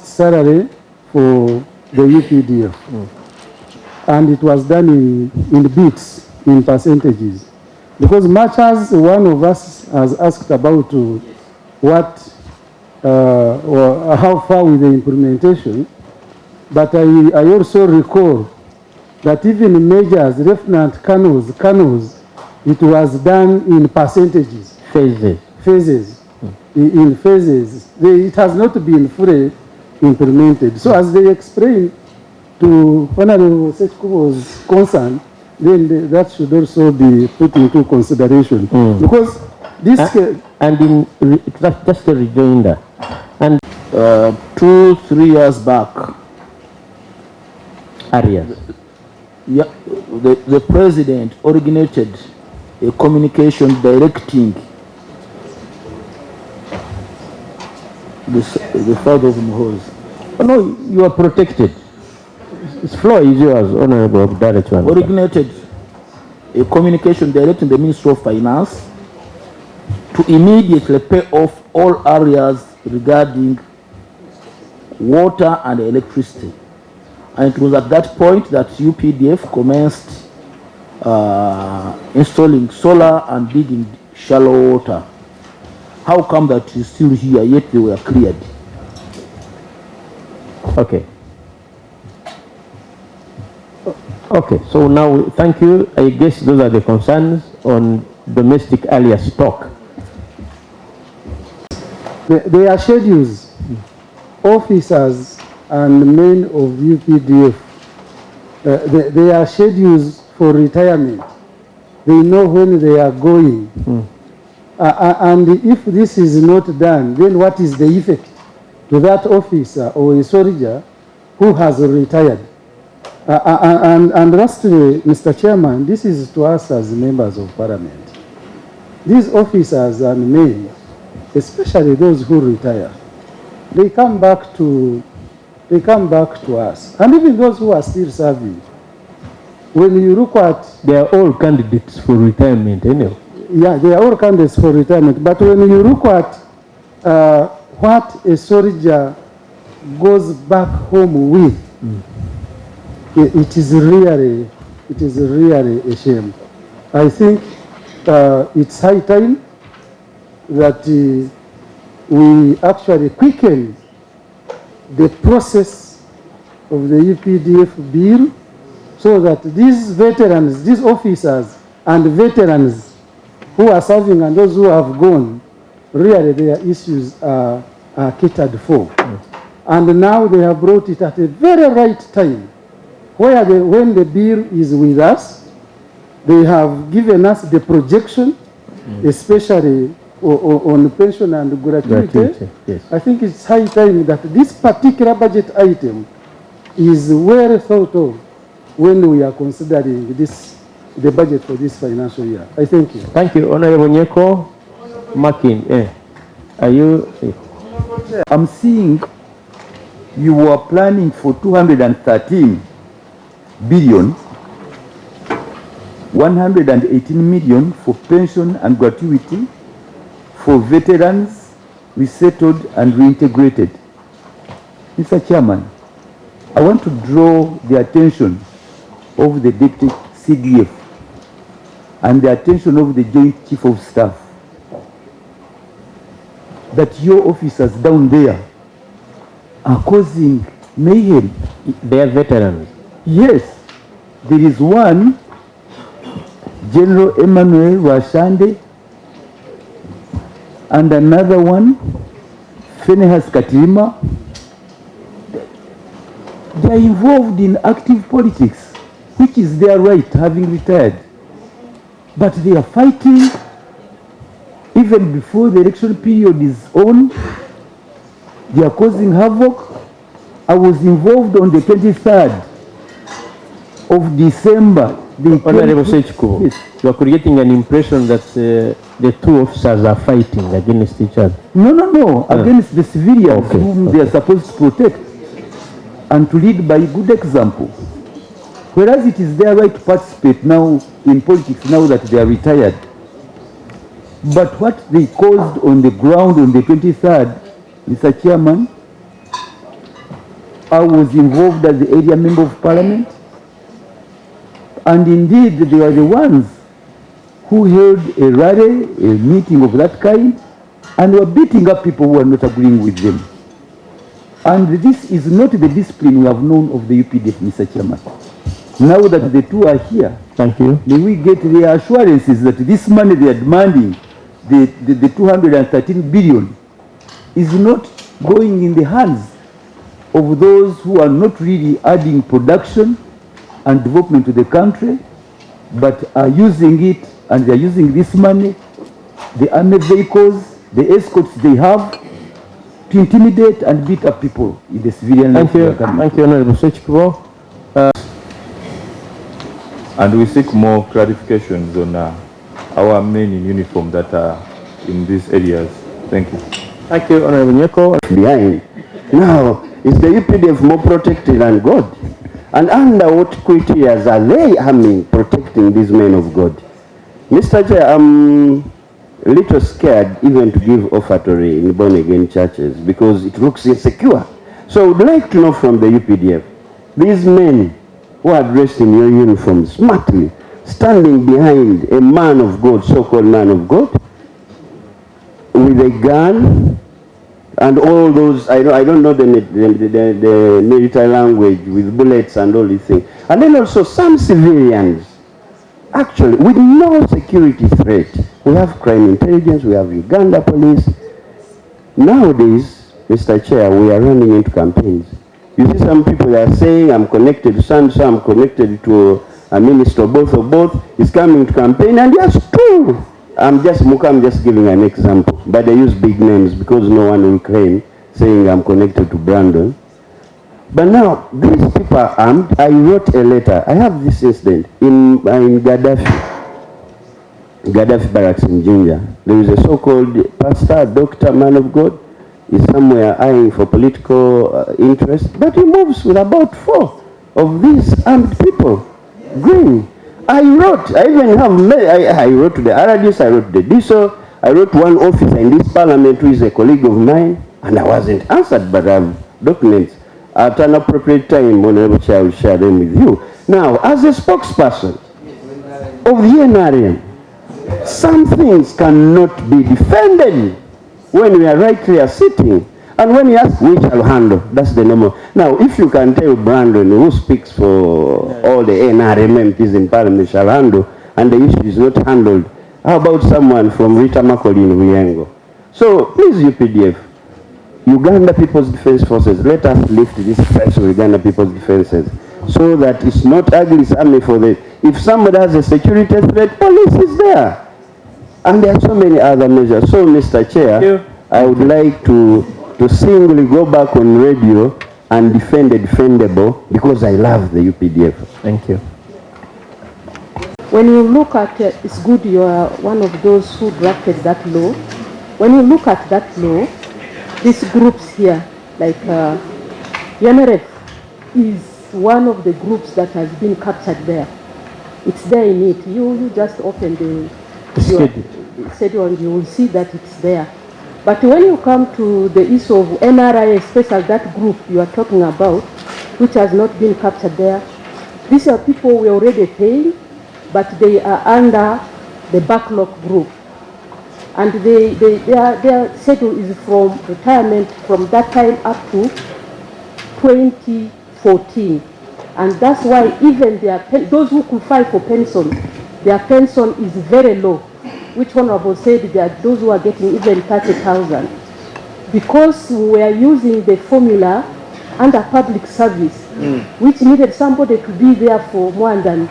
[SPEAKER 1] salary for the UPDF. And it was done in bits, in percentages. Because much as one of us has asked about what or how far with the implementation, but I also recall that even majors, lieutenant colonels, it was done in percentages. Phases. In phases. It has not been fully implemented. So as they explained to Honorable Sechkubo's concern, then that should also be put into consideration. Because this...
[SPEAKER 2] and just a rejoinder. And
[SPEAKER 4] 2-3 years back,
[SPEAKER 2] areas.
[SPEAKER 4] yeah, the president originated a communication directing the father of Muhoozi.
[SPEAKER 2] Oh, no, you are protected. This floor is yours, Honorable Director.
[SPEAKER 4] Originated a communication directing the Ministry of Finance to immediately pay off all areas regarding water and electricity. And it was at that point that UPDF commenced installing solar and digging shallow water. How come that is still here, yet they were cleared?
[SPEAKER 2] Okay. Okay, so now, thank you. I guess those are the concerns on domestic area stock.
[SPEAKER 1] There are schedules, officers and men of UPDF. There are schedules for retirement. They know when they are going. And if this is not done, then what is the effect to that officer or a soldier who has retired? And lastly, Mr. Chairman, this is to us as members of parliament. These officers and men, especially those who retire, they come back to us. And even those who are still serving, when you look at...
[SPEAKER 2] They are all candidates for retirement, anyway.
[SPEAKER 1] Yeah, they are all candidates for retirement. But when you look at what a soldier goes back home with, it is really a shame. I think it's high time that we actually quicken the process of the UPDF bill so that these veterans, these officers and veterans who are serving and those who have gone, really their issues are catered for. And now they have brought it at a very right time, where when the bill is with us, they have given us the projection, especially on pension and gratuity.
[SPEAKER 2] Yes.
[SPEAKER 1] I think it's high time that this particular budget item is well thought of when we are considering the budget for this financial year. I thank you.
[SPEAKER 2] Thank you, Honorable Nyeko. Makin, are you...
[SPEAKER 6] I'm seeing you were planning for 213 billion, 118 million for pension and gratuity for veterans resettled and reintegrated. Mr. Chairman, I want to draw the attention of the Deputy CDF and the attention of the Joint Chief of Staff that your officers down there are causing mayhem.
[SPEAKER 2] They are veterans.
[SPEAKER 6] Yes, there is one, General Emmanuel Washande, and another one, Phinehas Katirima. They are involved in active politics, which is their right, having retired. But they are fighting even before the election period is on. They are causing havoc. I was involved on the 23rd of December.
[SPEAKER 2] Honorable Sechko,
[SPEAKER 6] yes.
[SPEAKER 2] You are creating an impression that the two officers are fighting against each other.
[SPEAKER 6] No, against the civilians
[SPEAKER 2] Okay,
[SPEAKER 6] whom they are supposed to protect and to lead by good example. Whereas it is their right to participate now in politics now that they are retired. But what they caused on the ground on the 23rd, Mr. Chairman, I was involved as the area member of parliament. And indeed, they were the ones who held a rally, a meeting of that kind, and were beating up people who were not agreeing with them. And this is not the discipline we have known of the UPDF, Mr. Chairman. Now that the two are here,
[SPEAKER 2] thank you.
[SPEAKER 6] may we get the assurances that this money they are demanding, the 213 billion, is not going in the hands of those who are not really adding production and development to the country, but are using it, and they are using this money, the army vehicles, the escorts they have, to intimidate and beat up people in the civilian life.
[SPEAKER 2] Thank you, Honorable Sechko.
[SPEAKER 3] And we seek more clarifications on our men in uniform that are in these areas. Thank you.
[SPEAKER 2] Thank you, Honorable Nyeko.
[SPEAKER 9] Behind. Now, is the UPDF more protected than God? And under what criteria are they protecting these men of God? Mr. Chair, I'm a little scared even to give offertory in born-again churches because it looks insecure. So I would like to know from the UPDF, these men who are dressed in your uniform smartly, standing behind a man of God, so-called man of God, with a gun, and all those, I don't know the military language, with bullets and all these things. And then also some civilians, actually, with no security threat. We have crime intelligence, we have Uganda police. Nowadays, Mr. Chair, we are running into campaigns. You see some people are saying, I'm connected to Sansa, I'm connected to a minister, both of both, is coming to campaign, and yes, true. I'm just giving an example, but I use big names because no one will claim saying I'm connected to Brandon. But now, these people are armed. I wrote a letter. I have this incident in Gaddafi barracks in Jinja. There is a so-called pastor, doctor, man of God, is somewhere eyeing for political interest, but he moves with about 4 of these armed people, green. I wrote to the RDs, I wrote to the DISO, I wrote one officer in this parliament who is a colleague of mine, and I wasn't answered, but I have documents. At an appropriate time, Honorable Chair, I will share them with you. Now, as a spokesperson of the NRM, some things cannot be defended when we are right here sitting. And when you ask, we shall handle, that's the normal. Now, if you can tell Brandon, who speaks for all the NRM MPs in Parliament, shall handle, and the issue is not handled, how about someone from Rita Makoli in Ruyengo? So, please, UPDF, Uganda People's Defense Forces, let us lift this price of Uganda People's Defenses, so that it's not ugly army for the, if somebody has a security threat, police is there. And there are so many other measures. So, Mr. Chair, I would like to singly go back on radio and defend the defendable because I love the UPDF.
[SPEAKER 2] Thank you.
[SPEAKER 10] When you look at it, it's good you are one of those who drafted that law. When you look at that law, these groups here, like UNRF is one of the groups that has been captured there. It's there in it. You just open the schedule and you will see that it's there. But when you come to the issue of NRI, especially that group you are talking about, which has not been captured there, these are people we are already paying, but they are under the backlog group. And their schedule is from retirement from that time up to 2014. And that's why even those who could file for pension, their pension is very low, which Honorable said that those who are getting even 30,000. Because we are using the formula under public service, which needed somebody to be there for more than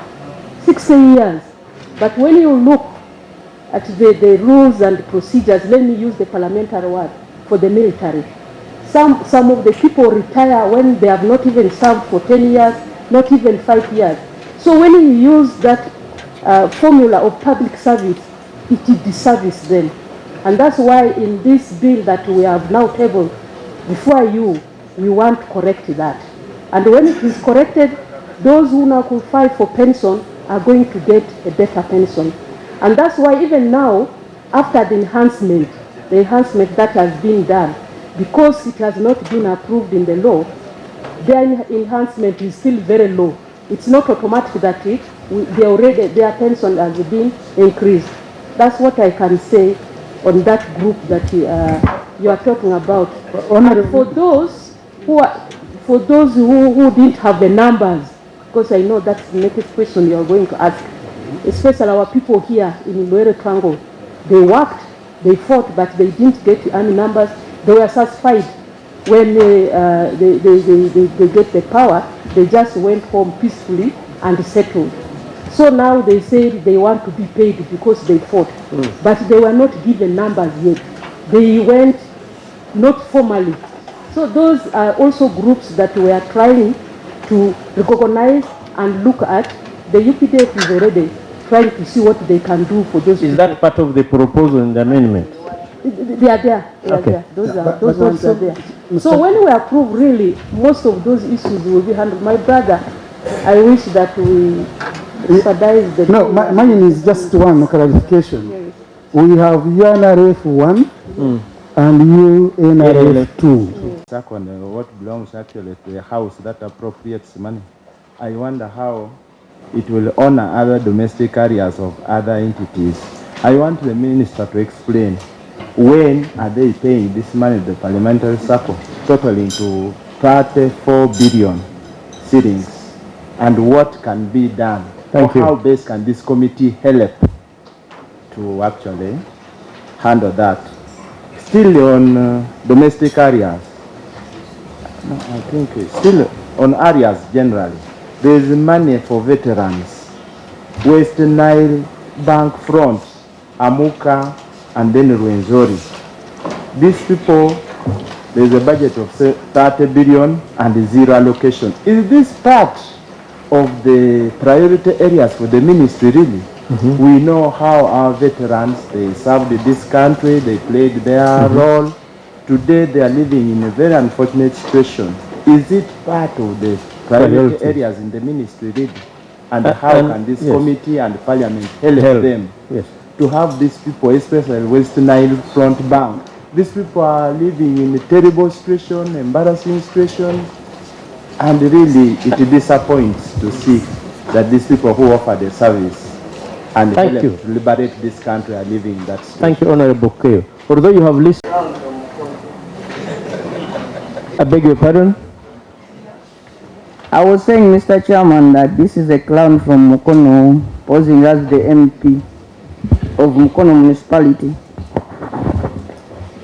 [SPEAKER 10] 60 years. But when you look at the rules and procedures, let me use the parliamentary word, for the military. Some of the people retire when they have not even served for 10 years, not even 5 years. So when you use that formula of public service, it disservices them. And that's why in this bill that we have now tabled before you, we want to correct that. And when it is corrected, those who now could file for pension are going to get a better pension. And that's why even now, after the enhancement that has been done, because it has not been approved in the law, their enhancement is still very low. It's not automatic that their pension has been increased. That's what I can say on that group that you are talking about. And for those who didn't have the numbers, because I know that's the next question you are going to ask, especially our people here in Luere Triangle, they worked, they fought, but they didn't get any numbers. They were satisfied when they get the power. They just went home peacefully and settled. So now they say they want to be paid because they fought, but they were not given numbers yet. They went not formally. So those are also groups that we are trying to recognize and look at. The UPDF is already trying to see what they can do for those people.
[SPEAKER 2] Is that part of the proposal in the amendment?
[SPEAKER 10] They are there. There. Those ones are there. So when we approve, really, most of those issues will be handled. My brother, I wish that we subsidize the...
[SPEAKER 1] No, mine is just one clarification. Yes. We have UNRF 1 and UNRF 2.
[SPEAKER 11] Second, what belongs actually to the house that appropriates money. I wonder how it will honor other domestic areas of other entities. I want the minister to explain when are they paying this money to the parliamentary circle, totaling to 34 billion shillings, and what can be done.
[SPEAKER 2] Thank you.
[SPEAKER 11] How best can this committee help to actually handle that? Still on domestic areas, no, I think still on areas generally, there is money for veterans, West Nile Bank Front, Amuka, and then Rwenzori. These people, there is a budget of 30 billion and zero allocation. Is this part of the priority areas for the ministry, really? We know how our veterans, they served in this country, they played their role. Today they are living in a very unfortunate situation. Is it part of the priority areas in the ministry, really? And how can this committee and parliament help them to have these people, especially West Nile Front Bank? These people are living in a terrible situation, embarrassing situation, and really it disappoints to see that these people who offer the service and help to liberate this country are living that situation.
[SPEAKER 2] Thank you, Honorable Keo. Although you have listened, I beg your pardon?
[SPEAKER 7] I was saying, Mr. Chairman, that this is a clown from Mukono posing as the MP of Mukono municipality.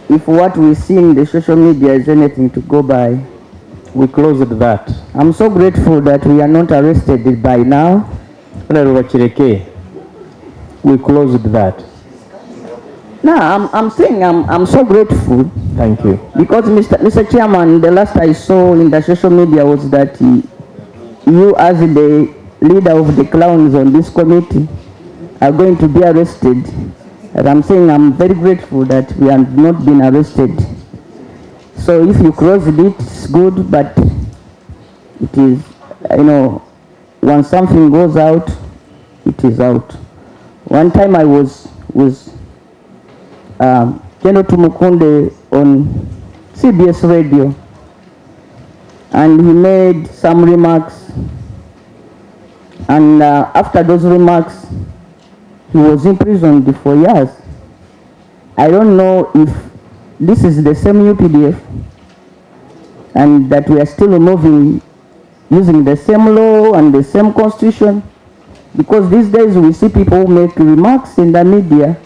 [SPEAKER 7] If what we see in the social media is anything to go by,
[SPEAKER 2] we closed that.
[SPEAKER 7] I'm so grateful that we are not arrested by now.
[SPEAKER 2] We closed that.
[SPEAKER 7] No, I'm saying I'm so grateful.
[SPEAKER 2] Thank you.
[SPEAKER 7] Because Mr. Chairman, the last I saw in the social media was that you as the leader of the clowns on this committee are going to be arrested. And I'm saying I'm very grateful that we have not been arrested. So if you closed it, it's good, but it is, once something goes out, it is out. One time I was with General Tumukunde on CBS radio, and he made some remarks, and after those remarks, he was imprisoned for years. I don't know if this is the same UPDF and that we are still moving using the same law and the same constitution, because these days we see people make remarks in the media.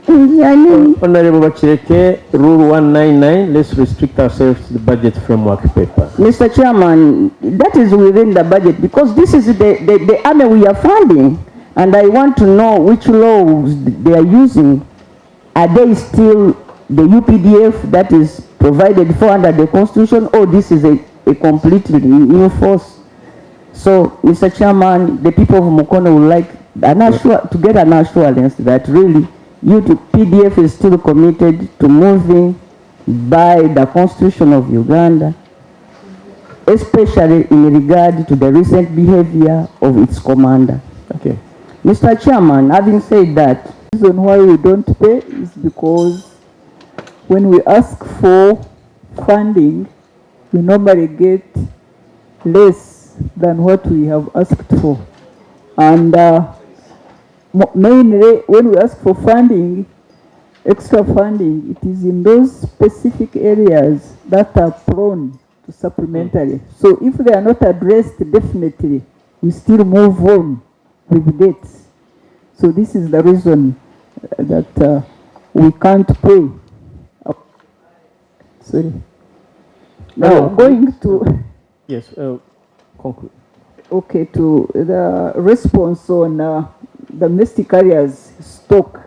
[SPEAKER 2] Honorable Bachireke, Rule 199, let's restrict ourselves to the budget framework paper.
[SPEAKER 7] Mr. Chairman, that is within the budget, because this is the army we are funding, and I want to know which laws they are using. Are they still the UPDF that is provided for under the Constitution, or this is a completely new force? So, Mr. Chairman, the people of Mukono would like to get an assurance that really UPDF is still committed to moving by the Constitution of Uganda, especially in regard to the recent behavior of its commander.
[SPEAKER 2] Okay.
[SPEAKER 7] Mr. Chairman, having said that, the reason why we don't pay is because when we ask for funding, we normally get less than what we have asked for. And mainly when we ask for funding, extra funding, it is in those specific areas that are prone to supplementary. So if they are not addressed, definitely we still move on with dates. So this is the reason that we can't pay. Sorry. Now going to...
[SPEAKER 2] Yes, conclude.
[SPEAKER 7] Okay, to the response on domestic areas stock.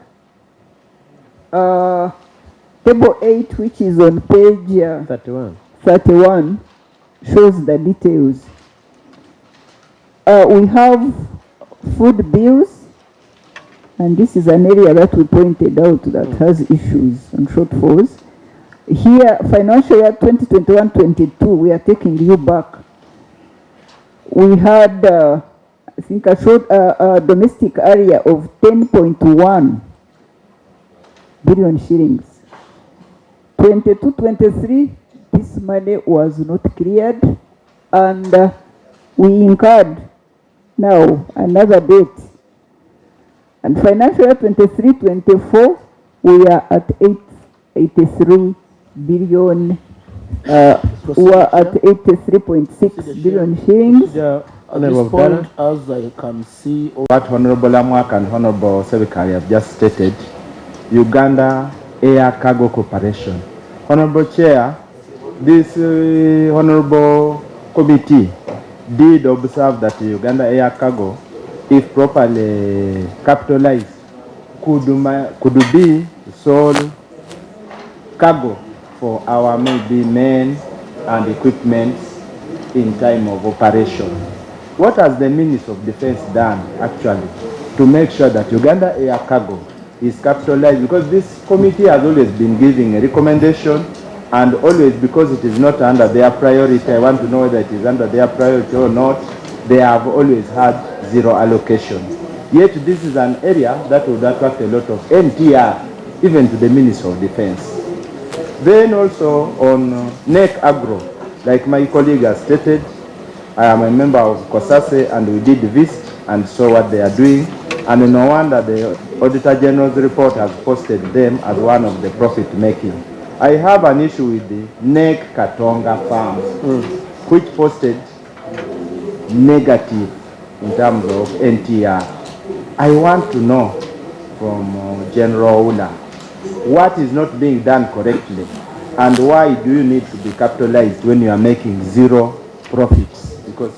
[SPEAKER 7] Table 8, which is on page 31, shows the details. We have food bills, and this is an area that we pointed out that has issues and shortfalls. Here, financial year 2021-22, we are taking you back. We had, I think, a domestic area of 10.1 billion shillings. 22-23, this money was not cleared, and we incurred now another debt. And financial year 23-24, we are at 83 billion. We are at 83.6 billion shillings.
[SPEAKER 4] At this point, as I can see,
[SPEAKER 11] what Honorable Amwak and Honorable Sebekari have just stated, Uganda Air Cargo Corporation. Honorable Chair, this Honorable Committee did observe that Uganda Air Cargo, if properly capitalized, could be sold cargo for our maybe men and equipment in time of operation. What has the Minister of Defense done actually to make sure that Uganda Air Cargo is capitalized? Because this committee has always been giving a recommendation, and always, because it is not under their priority, I want to know whether it is under their priority or not, they have always had zero allocation. Yet this is an area that would attract a lot of NTR, even to the Minister of Defense. Then also on NEC Agro, like my colleague has stated, I am a member of COSASE, and we did visit and saw what they are doing. And no wonder the Auditor General's report has posted them as one of the profit making. I have an issue with the NEC Katonga farms, which posted negative in terms of NTR. I want to know from General Ula, what is not being done correctly, and why do you need to be capitalized when you are making zero profits? Because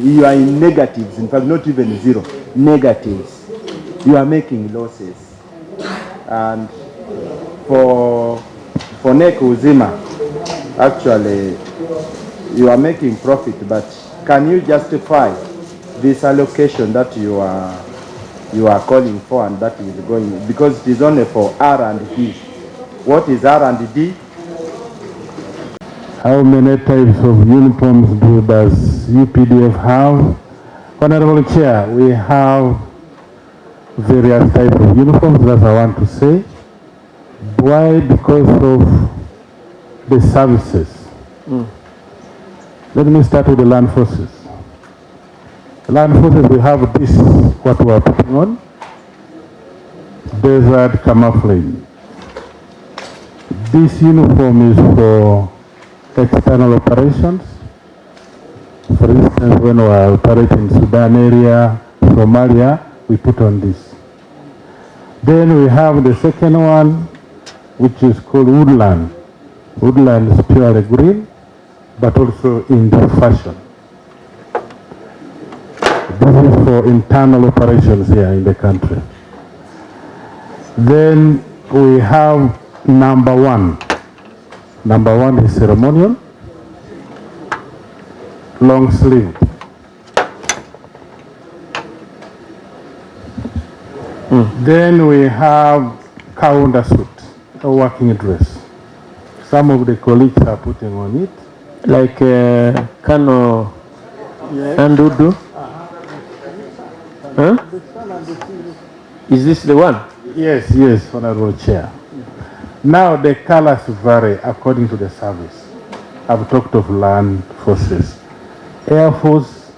[SPEAKER 11] you are in negatives, in fact not even zero, negatives. You are making losses. And for NEC Uzima, actually you are making profit, but can you justify this allocation that you are calling for, and that is going, because it is only for R&D. What is R&D?
[SPEAKER 12] How many types of uniforms does UPDF have? Honorable Chair, we have various types of uniforms, that I want to say. Why? Because of the services. Let me start with the land forces. The land forces, we have this, what we are putting on, desert camouflage. This uniform is for external operations. For instance, when we are operating in Sudan area, Somalia, we put on this. Then we have the second one, which is called woodland. Woodland is purely green, but also in the fashion. This is for internal operations here in the country. Then we have number one. Number one is ceremonial, long sleeve. Then we have counter suit, a working dress. Some of the colleagues are putting on it.
[SPEAKER 2] Like Kano Andudu? Huh? Is this the one?
[SPEAKER 12] Yes, yes, Honorable Chair. Now the colors vary according to the service. I've talked of land forces. Air Force,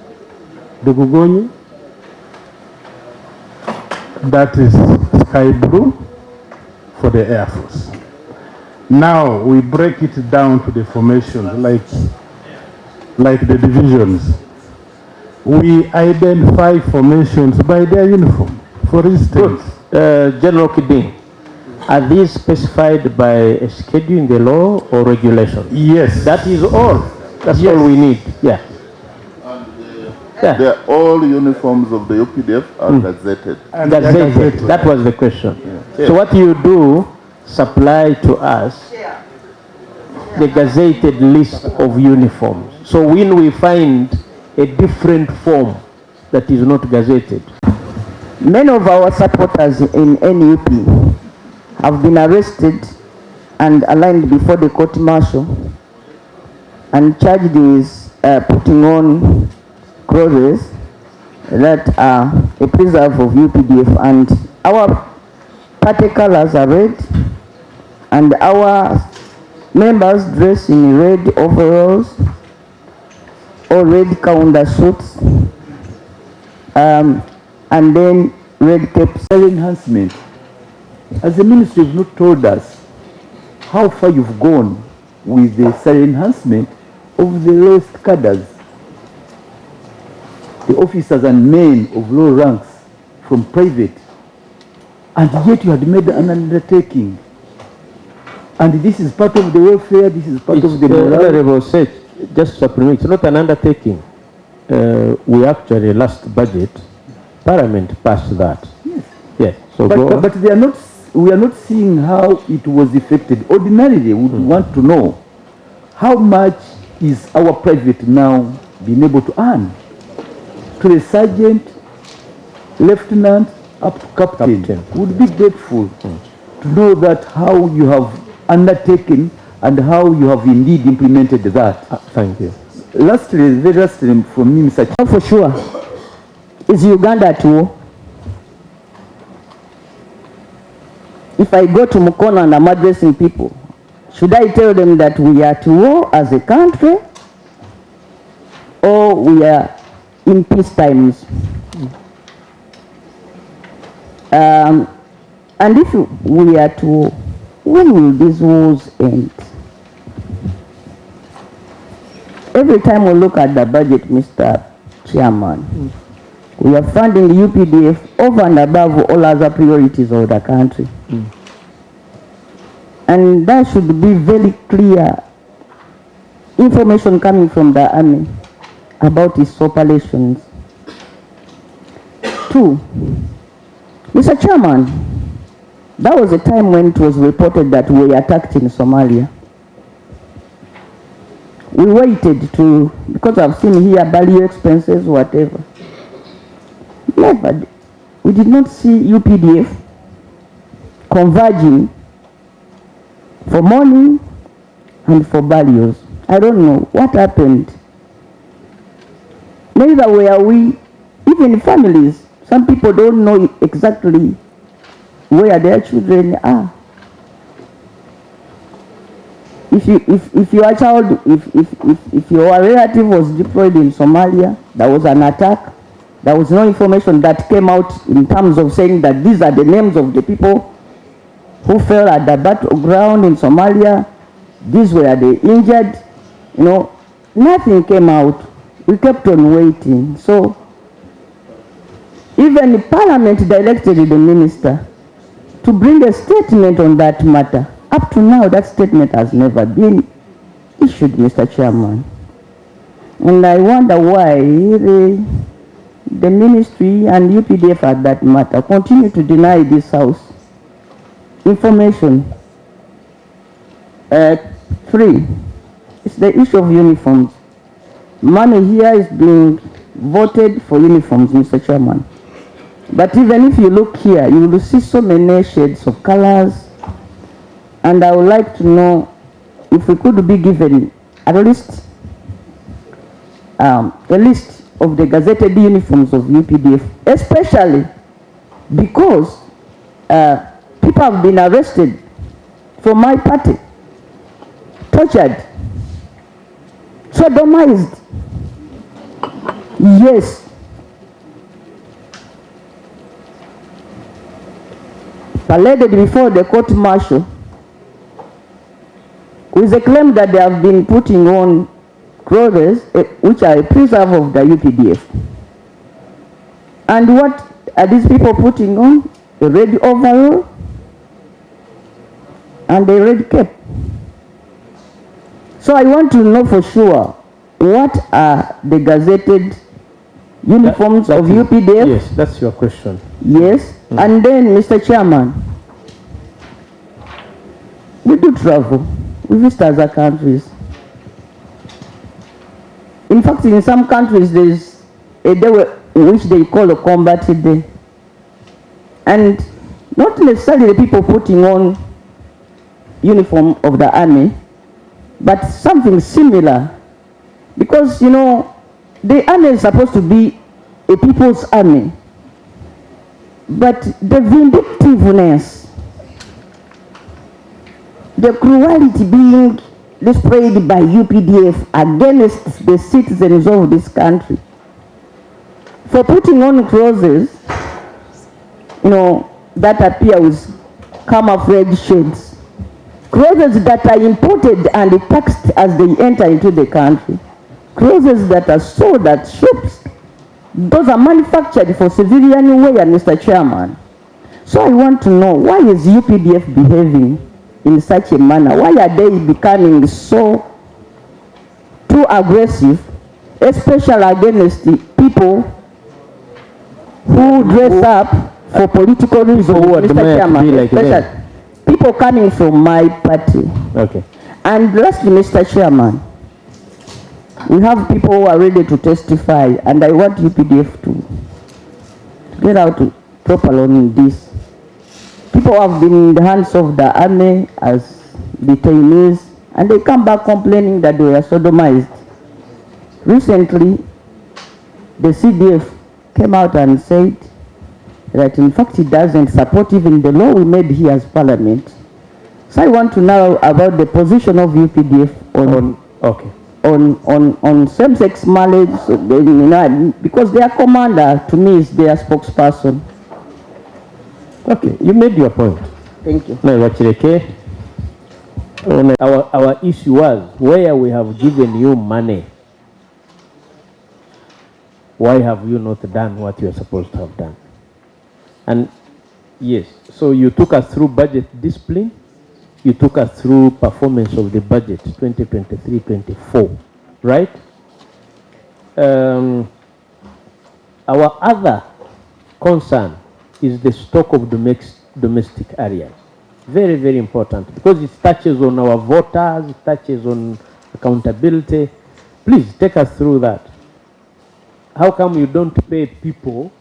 [SPEAKER 12] the Gugoni, that is sky blue for the Air Force. Now we break it down to the formations, like the divisions. We identify formations by their uniform. For instance,
[SPEAKER 2] General Kiding, are these specified by a schedule in the law or regulation?
[SPEAKER 12] Yes.
[SPEAKER 2] That is all. That's all we need. Yeah.
[SPEAKER 8] They're all uniforms of the UPDF are gazetted.
[SPEAKER 2] Gazetted. That was the question. Yeah. So what you do, supply to us the gazetted list of uniforms. So when we find a different form that is not gazetted.
[SPEAKER 7] Many of our supporters in NUP have been arrested and aligned before the court martial and charged with putting on clothes that are a preserve of UPDF, and our party colors are red and our members dress in red overalls or red counter suits and then red capes.
[SPEAKER 6] Enhancement. As the ministry have not told us how far you've gone with the salary enhancement of the lowest cadres, the officers and men of low ranks from private, and yet you had made an undertaking. And this is part of the welfare, this is part of the
[SPEAKER 2] Honorable said, just supplement, it's not an undertaking. We actually, last budget, Parliament passed that.
[SPEAKER 6] Yes.
[SPEAKER 2] Yes. So
[SPEAKER 6] but they are not, we are not seeing how it was effected. Ordinarily, we would want to know how much is our private now being able to earn. To the sergeant, lieutenant, up to captain. Would be grateful to know that how you have undertaken and how you have indeed implemented that.
[SPEAKER 2] Thank you.
[SPEAKER 6] Lastly, very lastly from me, Mr.
[SPEAKER 7] For sure, is Uganda too. If I go to Mukono and I'm addressing people, should I tell them that we are at war as a country or we are in peace times? And if we are at war, when will these wars end? Every time we look at the budget, Mr. Chairman, we are funding the UPDF over and above all other priorities of the country. And that should be very clear information coming from the army about its operations. 2, Mr. Chairman, that was a time when it was reported that we were attacked in Somalia. We waited to, because I've seen here value expenses, whatever. Never, we did not see UPDF converging for money and for values. I don't know what happened. Neither were we, even families. Some people don't know exactly where their children are. If your child, if your relative was deployed in Somalia, there was an attack, there was no information that came out in terms of saying that these are the names of the people who fell at the battleground in Somalia, these were the injured, you know, nothing came out. We kept on waiting. So even the Parliament directed the minister to bring a statement on that matter. Up to now, that statement has never been issued, Mr. Chairman. And I wonder why the ministry and UPDF at that matter continue to deny this House information. 3, it's the issue of uniforms. Money here is being voted for uniforms, Mr. Chairman. But even if you look here, you will see so many shades of colors. And I would like to know if we could be given at least a list of the gazetted uniforms of UPDF, especially because people have been arrested from my party, tortured, sodomized. Yes. Paraded before the court martial with the claim that they have been putting on clothes which are a preserve of the UPDF. And what are these people putting on? A red overall and a red cap. So I want to know for sure, what are the gazetted uniforms of UPDF?
[SPEAKER 2] Yes, that's your question.
[SPEAKER 7] Yes. And then, Mr. Chairman, we do travel. We visit other countries. In fact, in some countries, there is a day which they call a combat day. And not necessarily the people putting on uniform of the army, but something similar. Because, you know, the army is supposed to be a people's army. But the vindictiveness, the cruelty being displayed by UPDF against the citizens of this country for putting on clothes, you know, that appear with camouflage shades, clothes that are imported and taxed as they enter into the country, clothes that are sold at shops. Those are manufactured for civilian wear, Mr. Chairman. So I want to know, why is UPDF behaving in such a manner? Why are they becoming so too aggressive, especially against the people who dress up for political reasons, Mr. Chairman, especially people coming from my party.
[SPEAKER 2] Okay.
[SPEAKER 7] And lastly, Mr. Chairman, we have people who are ready to testify, and I want UPDF to get out properly on this. People have been in the hands of the army as detainees, and they come back complaining that they were sodomized. Recently, the CDF came out and said that in fact it doesn't support even the law we made here as Parliament. So I want to know about the position of UPDF on same-sex marriage, you know, because their commander, to me, is their spokesperson.
[SPEAKER 2] Okay, you made your point.
[SPEAKER 7] Thank you.
[SPEAKER 2] Our issue was, where we have given you money, why have you not done what you are supposed to have done? And yes, so you took us through budget discipline, you took us through performance of the budget 2023-24, right? Our other concern is the stock of domestic areas. Very, very important, because it touches on our voters, it touches on accountability. Please take us through that. How come you don't pay people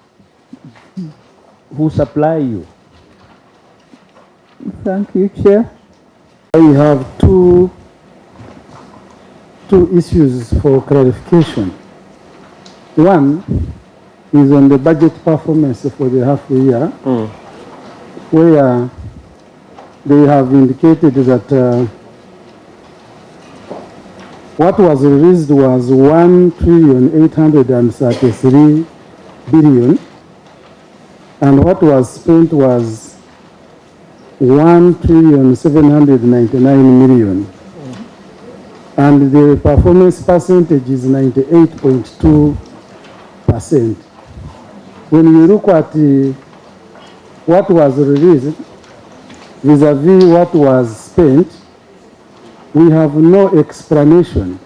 [SPEAKER 2] who supply you?
[SPEAKER 7] Thank you, Chair.
[SPEAKER 11] We have two
[SPEAKER 1] two issues for clarification. One is on the budget performance for the half year, where they have indicated that what was released was 1,833 billion, and what was spent was 1,799 million. And the performance percentage is 98.2%. When you look at what was released vis-a-vis what was spent, we have no explanation.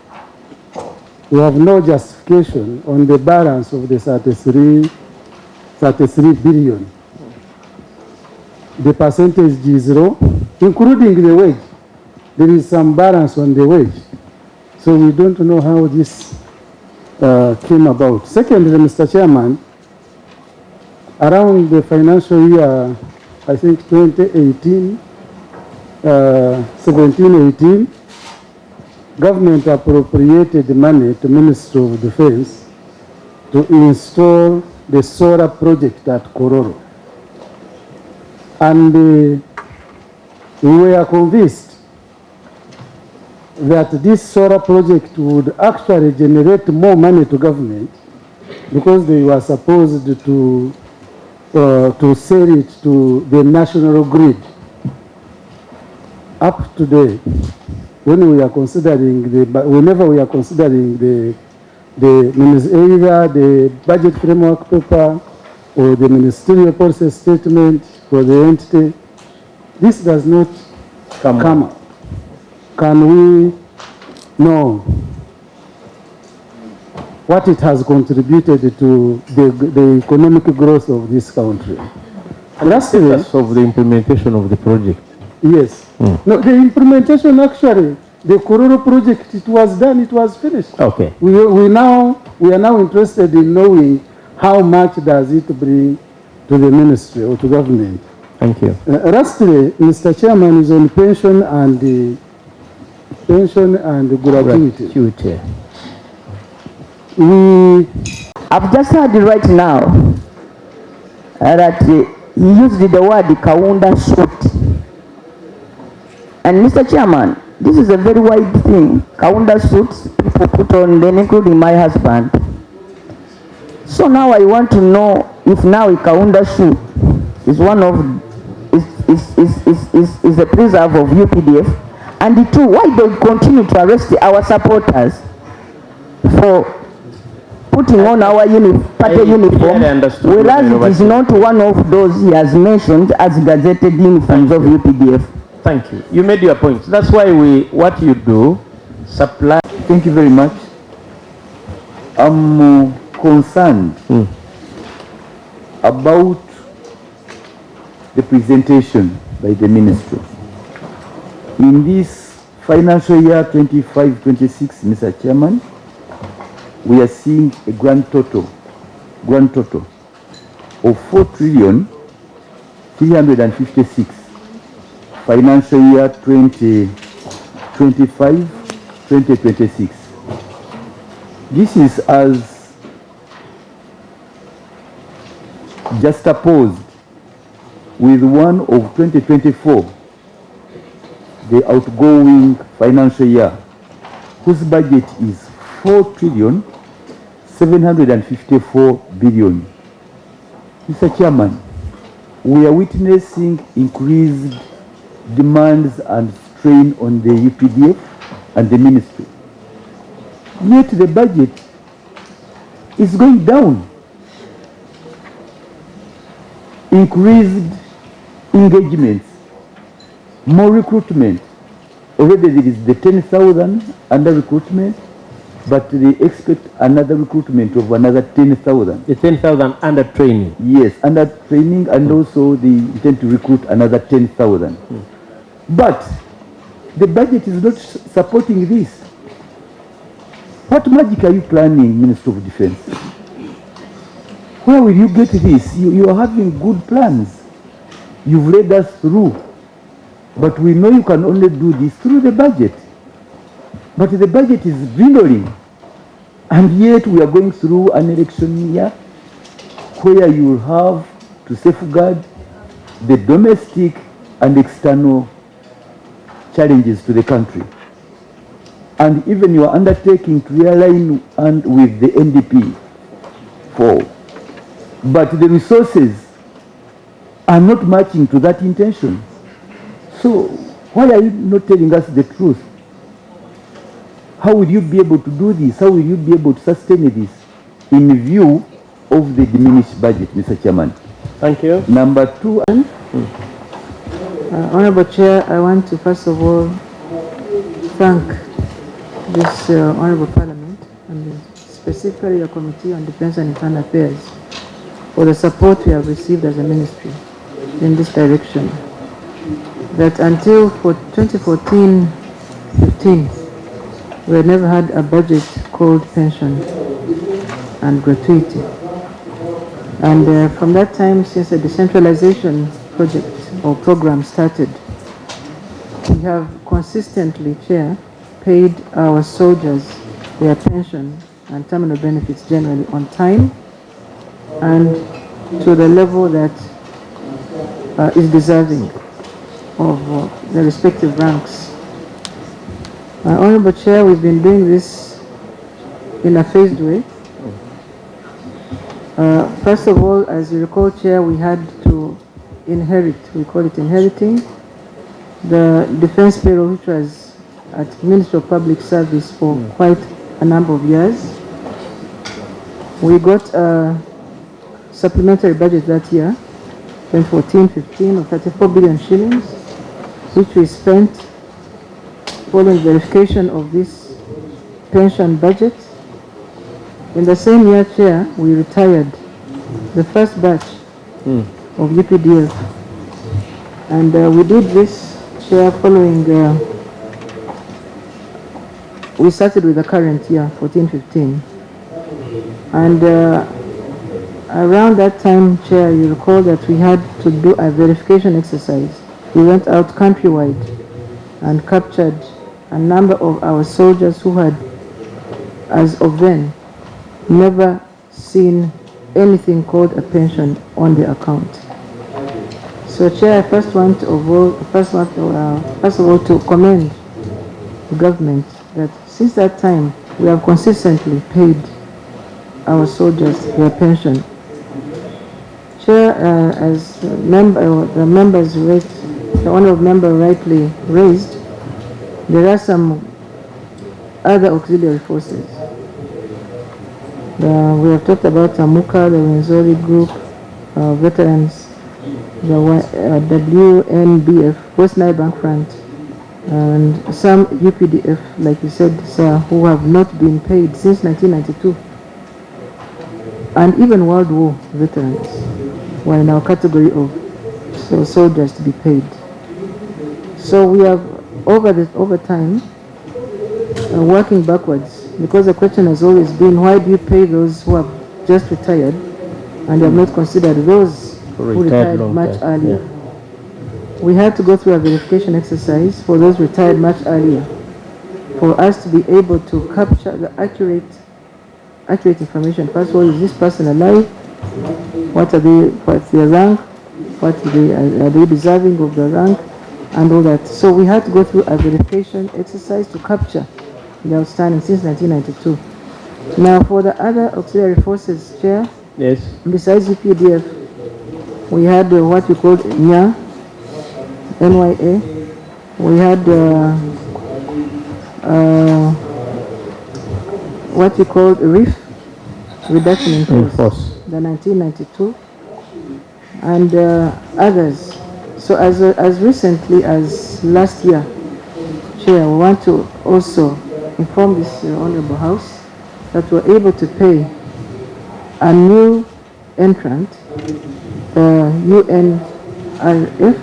[SPEAKER 1] We have no justification on the balance of the 33 billion. The percentage is zero, including the wage. There is some balance on the wage. So we don't know how this came about. Secondly, Mr. Chairman, around the financial year, I think 2018, 17-18, government appropriated money to Ministry of Defense to install the solar project at Kororo. And we were convinced that this solar project would actually generate more money to government because they were supposed to sell it to the national grid. Up to date, when we are considering whenever we are considering either the budget framework paper or the ministerial policy statement for the entity, this does not come out. Can we know what it has contributed to the economic growth of this country?
[SPEAKER 2] And lastly, of the implementation of the project.
[SPEAKER 1] Yes. No, the implementation actually, the Kororo project, it was done, it was finished.
[SPEAKER 2] Okay.
[SPEAKER 1] We are now interested in knowing how much does it bring to the ministry or to government.
[SPEAKER 2] Thank you.
[SPEAKER 1] Lastly, Mr. Chairman, is on pension and gratuity.
[SPEAKER 13] I've just heard right now that he used the word Kaunda suit. And Mr. Chairman, this is a very wide thing. Kaunda suits people put on, then including my husband. So now I want to know if now a Kaunda suit is one of is a preserve of UPDF, and the two, why they continue to arrest our supporters for putting on our party uniform, whereas it is not one of those he has mentioned as gazetted uniforms of UPDF.
[SPEAKER 2] Thank you. You made your point. That's why what you do, supply.
[SPEAKER 6] Thank you very much. I'm concerned about the presentation by the ministry. In this financial year 25-26, Mr. Chairman, we are seeing a grand total of 4,356,000,000 financial year 2025-2026. This is as juxtaposed with one of 2024, the outgoing financial year, whose budget is 4,754,000,000,000. Mr. Chairman, we are witnessing increased demands and strain on the UPDF and the ministry. Yet the budget is going down. Increased engagements, more recruitment. Already there is the 10,000 under recruitment, but they expect another recruitment of another 10,000.
[SPEAKER 2] The 10,000 under training?
[SPEAKER 6] Yes, under training, and also they intend to recruit another 10,000. But the budget is not supporting this. What magic are you planning, Minister of Defense? Where will you get this? You are having good plans. You've led us through. But we know you can only do this through the budget. But the budget is dwindling. And yet we are going through an election year where you will have to safeguard the domestic and external challenges to the country. And even you are undertaking to realign and with the NDP for. But the resources are not matching to that intention. So why are you not telling us the truth? How will you be able to do this? How will you be able to sustain this in view of the diminished budget, Mr. Chairman?
[SPEAKER 2] Thank you.
[SPEAKER 6] Number two.
[SPEAKER 14] Honorable Chair, I want to first of all thank this Honorable Parliament and specifically the Committee on Defence and Internal Affairs for the support we have received as a ministry in this direction. That until for 2014-15, we had never had a budget called pension and gratuity. And from that time, since the decentralization project or program started, we have consistently, Chair, paid our soldiers their pension and terminal benefits generally on time and to the level that is deserving of the respective ranks. Honorable Chair, we've been doing this in a phased way. First of all, as you recall, Chair, we had to inherit, we call it inheriting, the defense payroll, which was at Ministry of Public Service for quite a number of years. We got a supplementary budget that year, 2014-15, of 34 billion shillings, which we spent following verification of this pension budget. In the same year, Chair, we retired the first batch of UPDF. And we did this, Chair, following, we started with the current year, 14-15. And around that time, Chair, you recall that we had to do a verification exercise. We went out countrywide and captured a number of our soldiers who had, as of then, never seen anything called a pension on their account. So, Chair, I first of all to commend the government that since that time we have consistently paid our soldiers their pension. Chair, as the honourable member rightly raised, there are some other auxiliary forces. We have talked about Amuka, the Wenzori group, veterans, the WNBF, West Nile Bank Front, and some UPDF, like you said, sir, who have not been paid since 1992. And even World War veterans were in our category of soldiers to be paid. So we have, over time, working backwards, because the question has always been, why do you pay those who have just retired and have not considered those who retired much earlier? Yeah. We had to go through a verification exercise for those retired much earlier for us to be able to capture the accurate information. First of all, is this person alive? What's their rank? Are they deserving of the rank? And all that. So we had to go through a verification exercise to capture the outstanding since 1992. Now for the other auxiliary forces, Chair,
[SPEAKER 2] yes, besides
[SPEAKER 14] UPDF, we had what we called NYA, we had what we called RIF, Reduction in Force, the 1992, and others. So as recently as last year, Chair, we want to also inform this Honourable House that we're able to pay a new entrant, UNRF,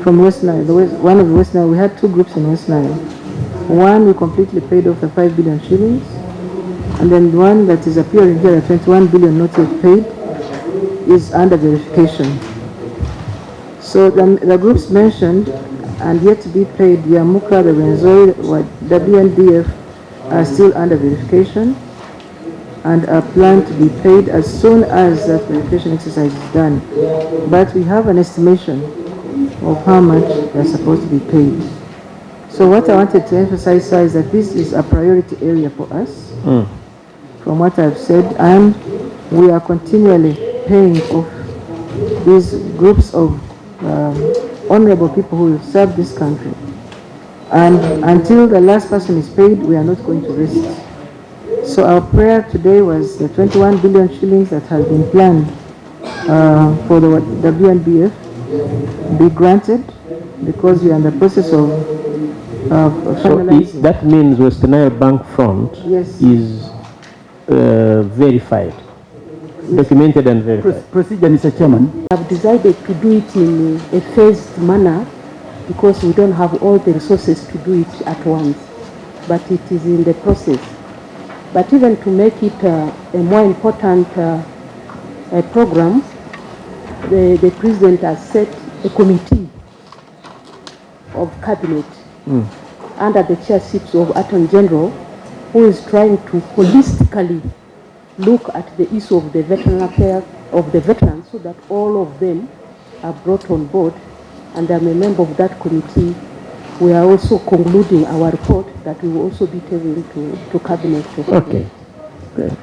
[SPEAKER 14] from West Nile, one of the West Nile. We had two groups in West Nile. One, we completely paid off the 5 billion shillings, and then the one that is appearing here at 21 billion not yet paid is under verification. So the groups mentioned and yet to be paid. Yamuka, the Wenzori, WNBF are still under verification and are planned to be paid as soon as that verification exercise is done. But we have an estimation of how much they're supposed to be paid. So what I wanted to emphasize, sir, is that this is a priority area for us. From what I've said, and we are continually paying off these groups of honorable people who will serve this country. And until the last person is paid, we are not going to rest. So our prayer today was the 21 billion shillings that has been planned for the WNBF be granted, because we are in the process of finalizing.
[SPEAKER 2] So that means Western Nile Bank front is verified, documented and verified.
[SPEAKER 1] Procedure, Mr. Chairman.
[SPEAKER 10] I've decided to do it in a phased manner because we don't have all the resources to do it at once, but it is in the process. But even to make it a more important program, the President has set a committee of cabinet under the chairship of Attorney General, who is trying to holistically look at the issue of the veteran affairs of the veterans, so that all of them are brought on board. And I'm a member of that committee. We are also concluding our report that we will also be taking to cabinet.
[SPEAKER 2] Okay.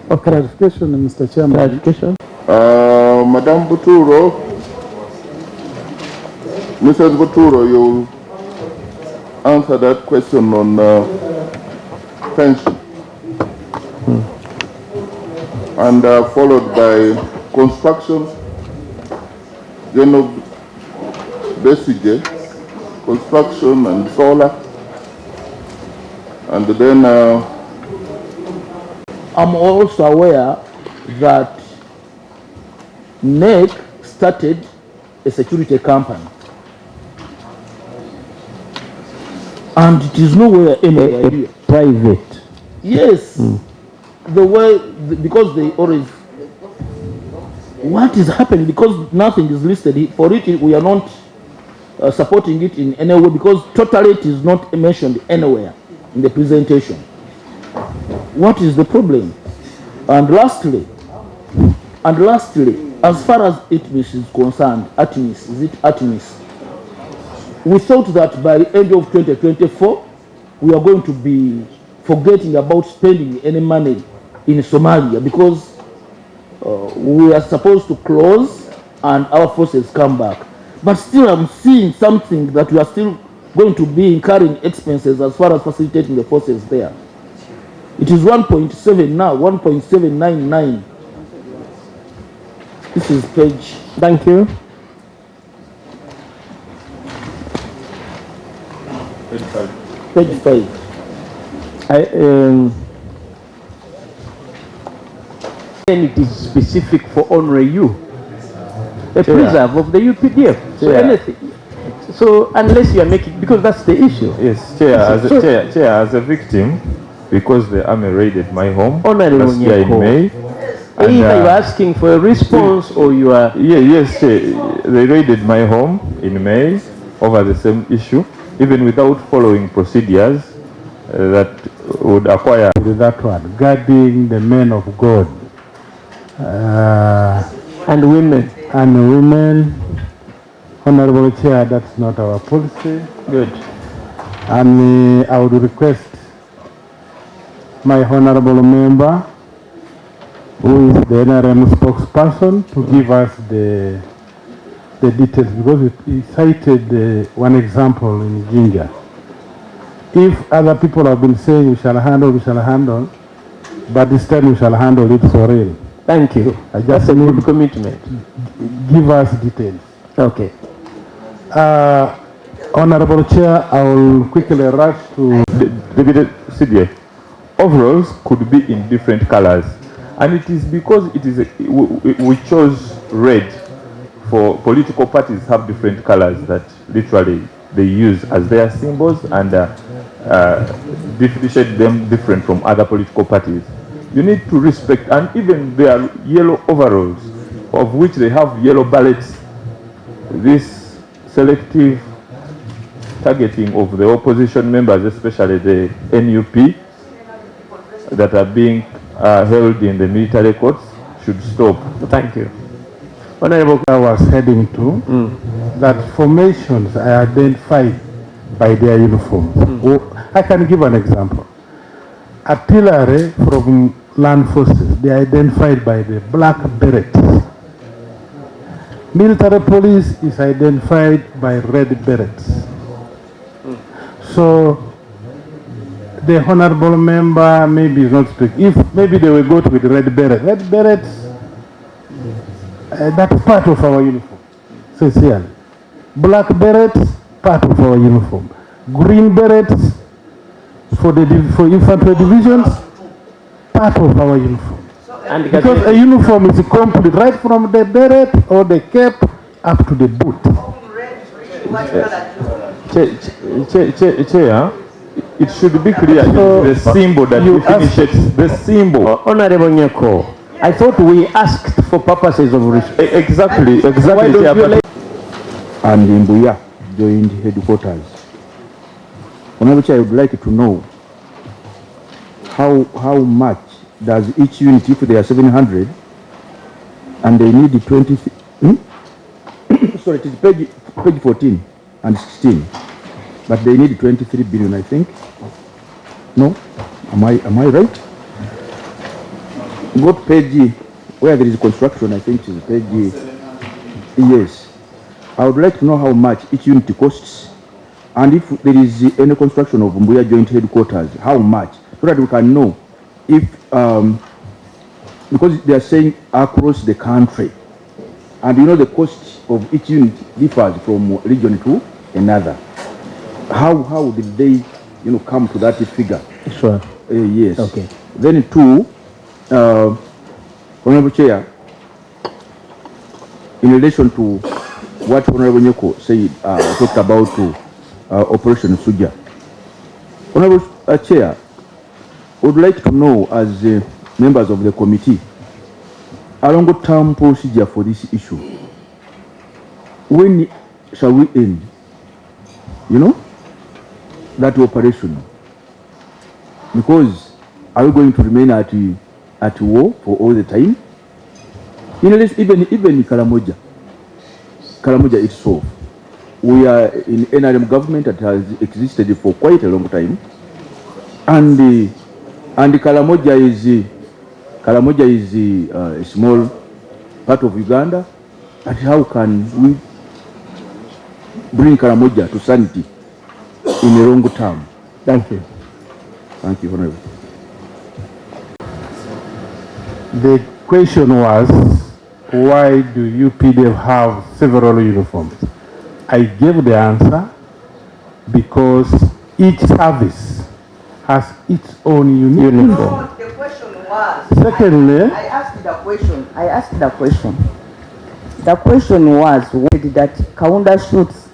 [SPEAKER 1] Clarification, Mr. Chairman.
[SPEAKER 2] Clarification.
[SPEAKER 8] Madam Buturo, Mrs. Buturo, you'll answer that question on pension. And followed by construction, General Besige, construction and solar, and then
[SPEAKER 4] I'm also aware that NEC started a security company, and it is nowhere anywhere here.
[SPEAKER 2] Private.
[SPEAKER 4] Yes, the way, because they always, what is happening, because nothing is listed for it, we are not supporting it in any way, because totally it is not mentioned anywhere in the presentation. What is the problem? And lastly, as far as Artemis is concerned, Artemis, we thought that by the end of 2024, we are going to be forgetting about spending any money in Somalia, because we are supposed to close and our forces come back. But still I'm seeing something that we are still going to be incurring expenses as far as facilitating the forces there. It is 1.7 now, 1.799. This is page.
[SPEAKER 2] Thank you.
[SPEAKER 4] Page 5.
[SPEAKER 2] And it is specific for Honorary U, a preserve of the UPDF. So anything. So unless you are making, because that's the issue.
[SPEAKER 3] Yes, Chair, as a victim, because the army raided my home last year in May.
[SPEAKER 2] Either you are asking for a response or you are...
[SPEAKER 3] Yes, Chair, they raided my home in May over the same issue, even without following procedures that would acquire...
[SPEAKER 12] That one, guarding the men of God.
[SPEAKER 2] And women.
[SPEAKER 12] And women. Honorable Chair, that's not our policy.
[SPEAKER 2] Good.
[SPEAKER 12] And I would request my honorable member, who is the NRM spokesperson, to give us the details, because he cited one example in Jinja. If other people have been saying we shall handle, but this time we shall handle it for real.
[SPEAKER 2] Thank you.
[SPEAKER 12] I just
[SPEAKER 2] That's a good commitment.
[SPEAKER 12] Give us details.
[SPEAKER 2] Okay.
[SPEAKER 12] Honorable Chair, I will quickly rush to...
[SPEAKER 3] Deputy CDF. Overalls could be in different colors, and it is because it is we chose red for political parties have different colors that literally they use as their symbols and differentiate them different from other political parties. You need to respect, and even their yellow overalls, of which they have yellow ballots. This selective targeting of the opposition members, especially the NUP, that are being held in the military courts should stop.
[SPEAKER 2] Thank you.
[SPEAKER 12] Honorable, I was heading to that formations are identified by their uniforms. I can give an example. Artillery from land forces, they are identified by the black berets. Military police is identified by red berets. So the honorable member maybe is not speaking. If maybe they will go to with red berets. Red berets, that's part of our uniform, sincerely. Black berets, part of our uniform. Green berets for infantry divisions, part of our uniform. And because a uniform is complete right from the beret or the cap up to the boot.
[SPEAKER 3] Chair, it should be clear the symbol that differentiates the symbol.
[SPEAKER 2] Honorable Nyako, I thought we asked for purposes of respect.
[SPEAKER 3] Exactly.
[SPEAKER 4] And in Buya joined headquarters. Honorable Chair, I would like to know how much does each unit, if they are 700 and they need 20, sorry, it is page 14 and 16, but they need 23 billion, I think. No? Am I right? Go to page where there is construction, I think it is page, yes. I would like to know how much each unit costs, and if there is any construction of Mbuya joint headquarters, how much, so that we can know if, because they are saying across the country, and you know the cost of each unit differs from region to another. How did they, come to that figure?
[SPEAKER 2] Sure.
[SPEAKER 4] Yes.
[SPEAKER 2] Okay.
[SPEAKER 4] Then two, Honorable Chair, in relation to what Honorable Nyoko said, talked about Operation Suja. Honorable Chair, would like to know, as members of the committee, a long-term procedure for this issue. When shall we end, that operation? Because are we going to remain at war for all the time? Even Karamoja itself, we are in NRM government that has existed for quite a long time, and Karamoja is a small part of Uganda. And how can we bring Karamoja to sanity in a long term?
[SPEAKER 2] Thank you.
[SPEAKER 4] Thank you, Honorable.
[SPEAKER 12] The question was, why do UPDF have several uniforms? I gave the answer, because each service has its own uniform.
[SPEAKER 13] No, the question was.
[SPEAKER 12] Secondly,
[SPEAKER 13] I asked the question. The question was whether that Kaunda suits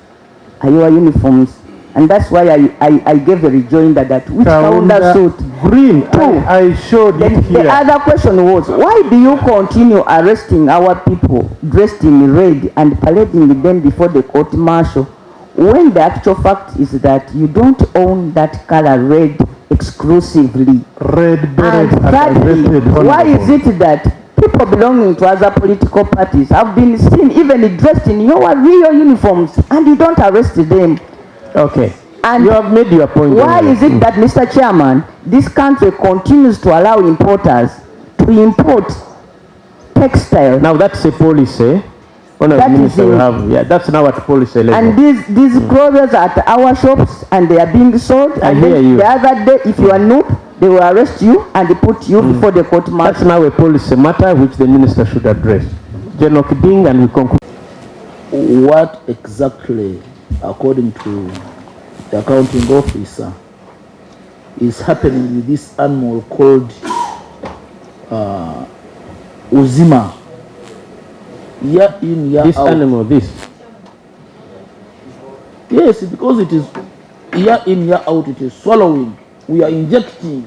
[SPEAKER 13] are your uniforms, and that's why I gave a rejoinder that which Kaunda suit.
[SPEAKER 12] Green. I showed it here.
[SPEAKER 13] The other question was, why do you continue arresting our people dressed in red and parading them before the court martial, when the actual fact is that you don't own that color red exclusively?
[SPEAKER 12] Red berets.
[SPEAKER 13] And thirdly, why is it that people belonging to other political parties have been seen even dressed in your real uniforms and you don't arrest them?
[SPEAKER 2] Okay.
[SPEAKER 13] And
[SPEAKER 2] you have made your point.
[SPEAKER 13] Why is it that, Mr. Chairman, this country continues to allow importers to import textile?
[SPEAKER 2] Now that's a policy. That's now at policy level.
[SPEAKER 13] And these clothes are at our shops and they are being sold. And then the other day, if you are noob, they will arrest you and they put you before the court martial.
[SPEAKER 2] That's now a policy matter which the minister should address. General Kiding, and we conclude.
[SPEAKER 4] What exactly, according to the accounting officer, is happening with this animal called Uzima? Year in, year
[SPEAKER 2] this
[SPEAKER 4] out.
[SPEAKER 2] Animal, this?
[SPEAKER 4] Yes, because it is year in, year out, it is swallowing. We are injecting.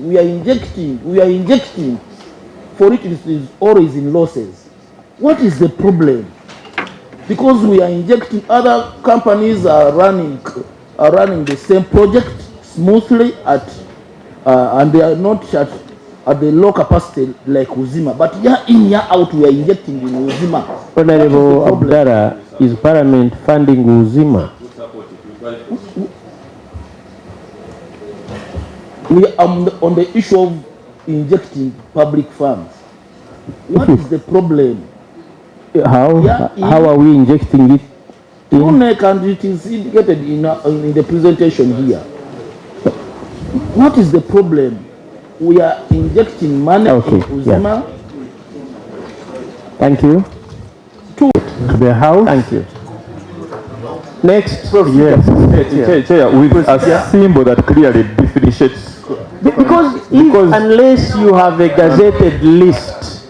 [SPEAKER 4] For it is always in losses. What is the problem? Because we are injecting, other companies are running are running the same project smoothly and they are not at the low capacity like Uzima. But year in, year out, we are injecting in Uzima.
[SPEAKER 2] Honorable Abdara, is Parliament funding Uzima?
[SPEAKER 4] We are on the issue of injecting public funds. What is the problem?
[SPEAKER 2] How are we injecting it?
[SPEAKER 4] Through NEC, and it is indicated in the presentation here. What is the problem? We are injecting money in Uzima.
[SPEAKER 2] Yeah. Thank you.
[SPEAKER 12] To the House.
[SPEAKER 2] Thank you. Next.
[SPEAKER 12] Yes.
[SPEAKER 3] Chair, with a symbol that clearly differentiates.
[SPEAKER 2] Because unless you have a gazetted list,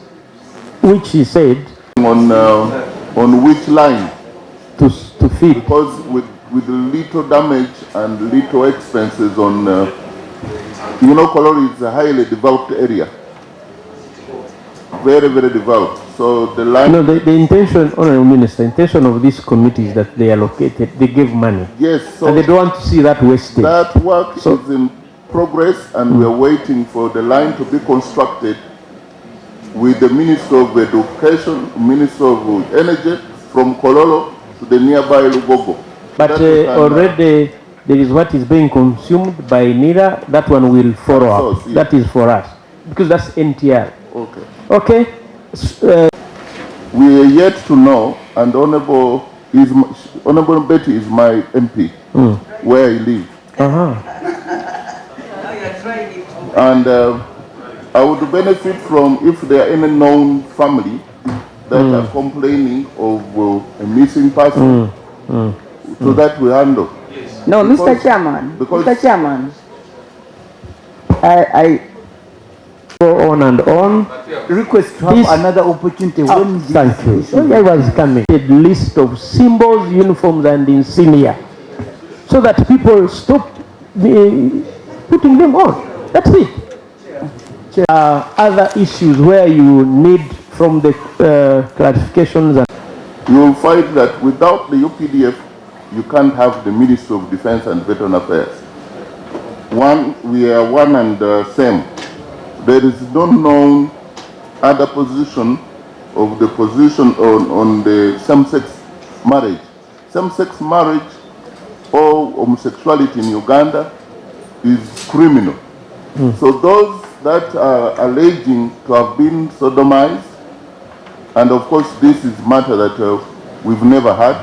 [SPEAKER 2] which he said,
[SPEAKER 8] on which line
[SPEAKER 2] to feed,
[SPEAKER 8] because with little damage and little expenses on, Kolori is a highly developed area, very developed. So the line.
[SPEAKER 2] No, the intention, Honourable Minister, intention of this committee is that they allocated, they give money.
[SPEAKER 8] Yes. So
[SPEAKER 2] and they don't want to see that wasted.
[SPEAKER 8] That work is in progress, and we are waiting for the line to be constructed with the Minister of Education, Minister of Energy, from Kololo to the nearby Lugogo.
[SPEAKER 2] But already there is what is being consumed by NIRA. That one will follow up. Yes. That is for us, because that's NTR.
[SPEAKER 8] Okay.
[SPEAKER 2] Okay.
[SPEAKER 8] We are yet to know, and Honorable Betty is my MP, where I live. And I would benefit from if there are any known family that are complaining of a missing person, so that we handle.
[SPEAKER 13] No, Mr. Chairman. Mr. Chairman. I
[SPEAKER 2] go on and on.
[SPEAKER 6] Request to have another opportunity.
[SPEAKER 2] Thank you. I was coming. A list of symbols, uniforms, and insignia, so that people stop putting them on. That's it. Other issues where you need from the clarifications.
[SPEAKER 8] You will find that without the UPDF, you can't have the Ministry of Defense and Veteran Affairs. We are one and same. There is no known other position of the position on the same-sex marriage. Same-sex marriage or homosexuality in Uganda is criminal. So those that are alleging to have been sodomized, and of course this is a matter that we've never had,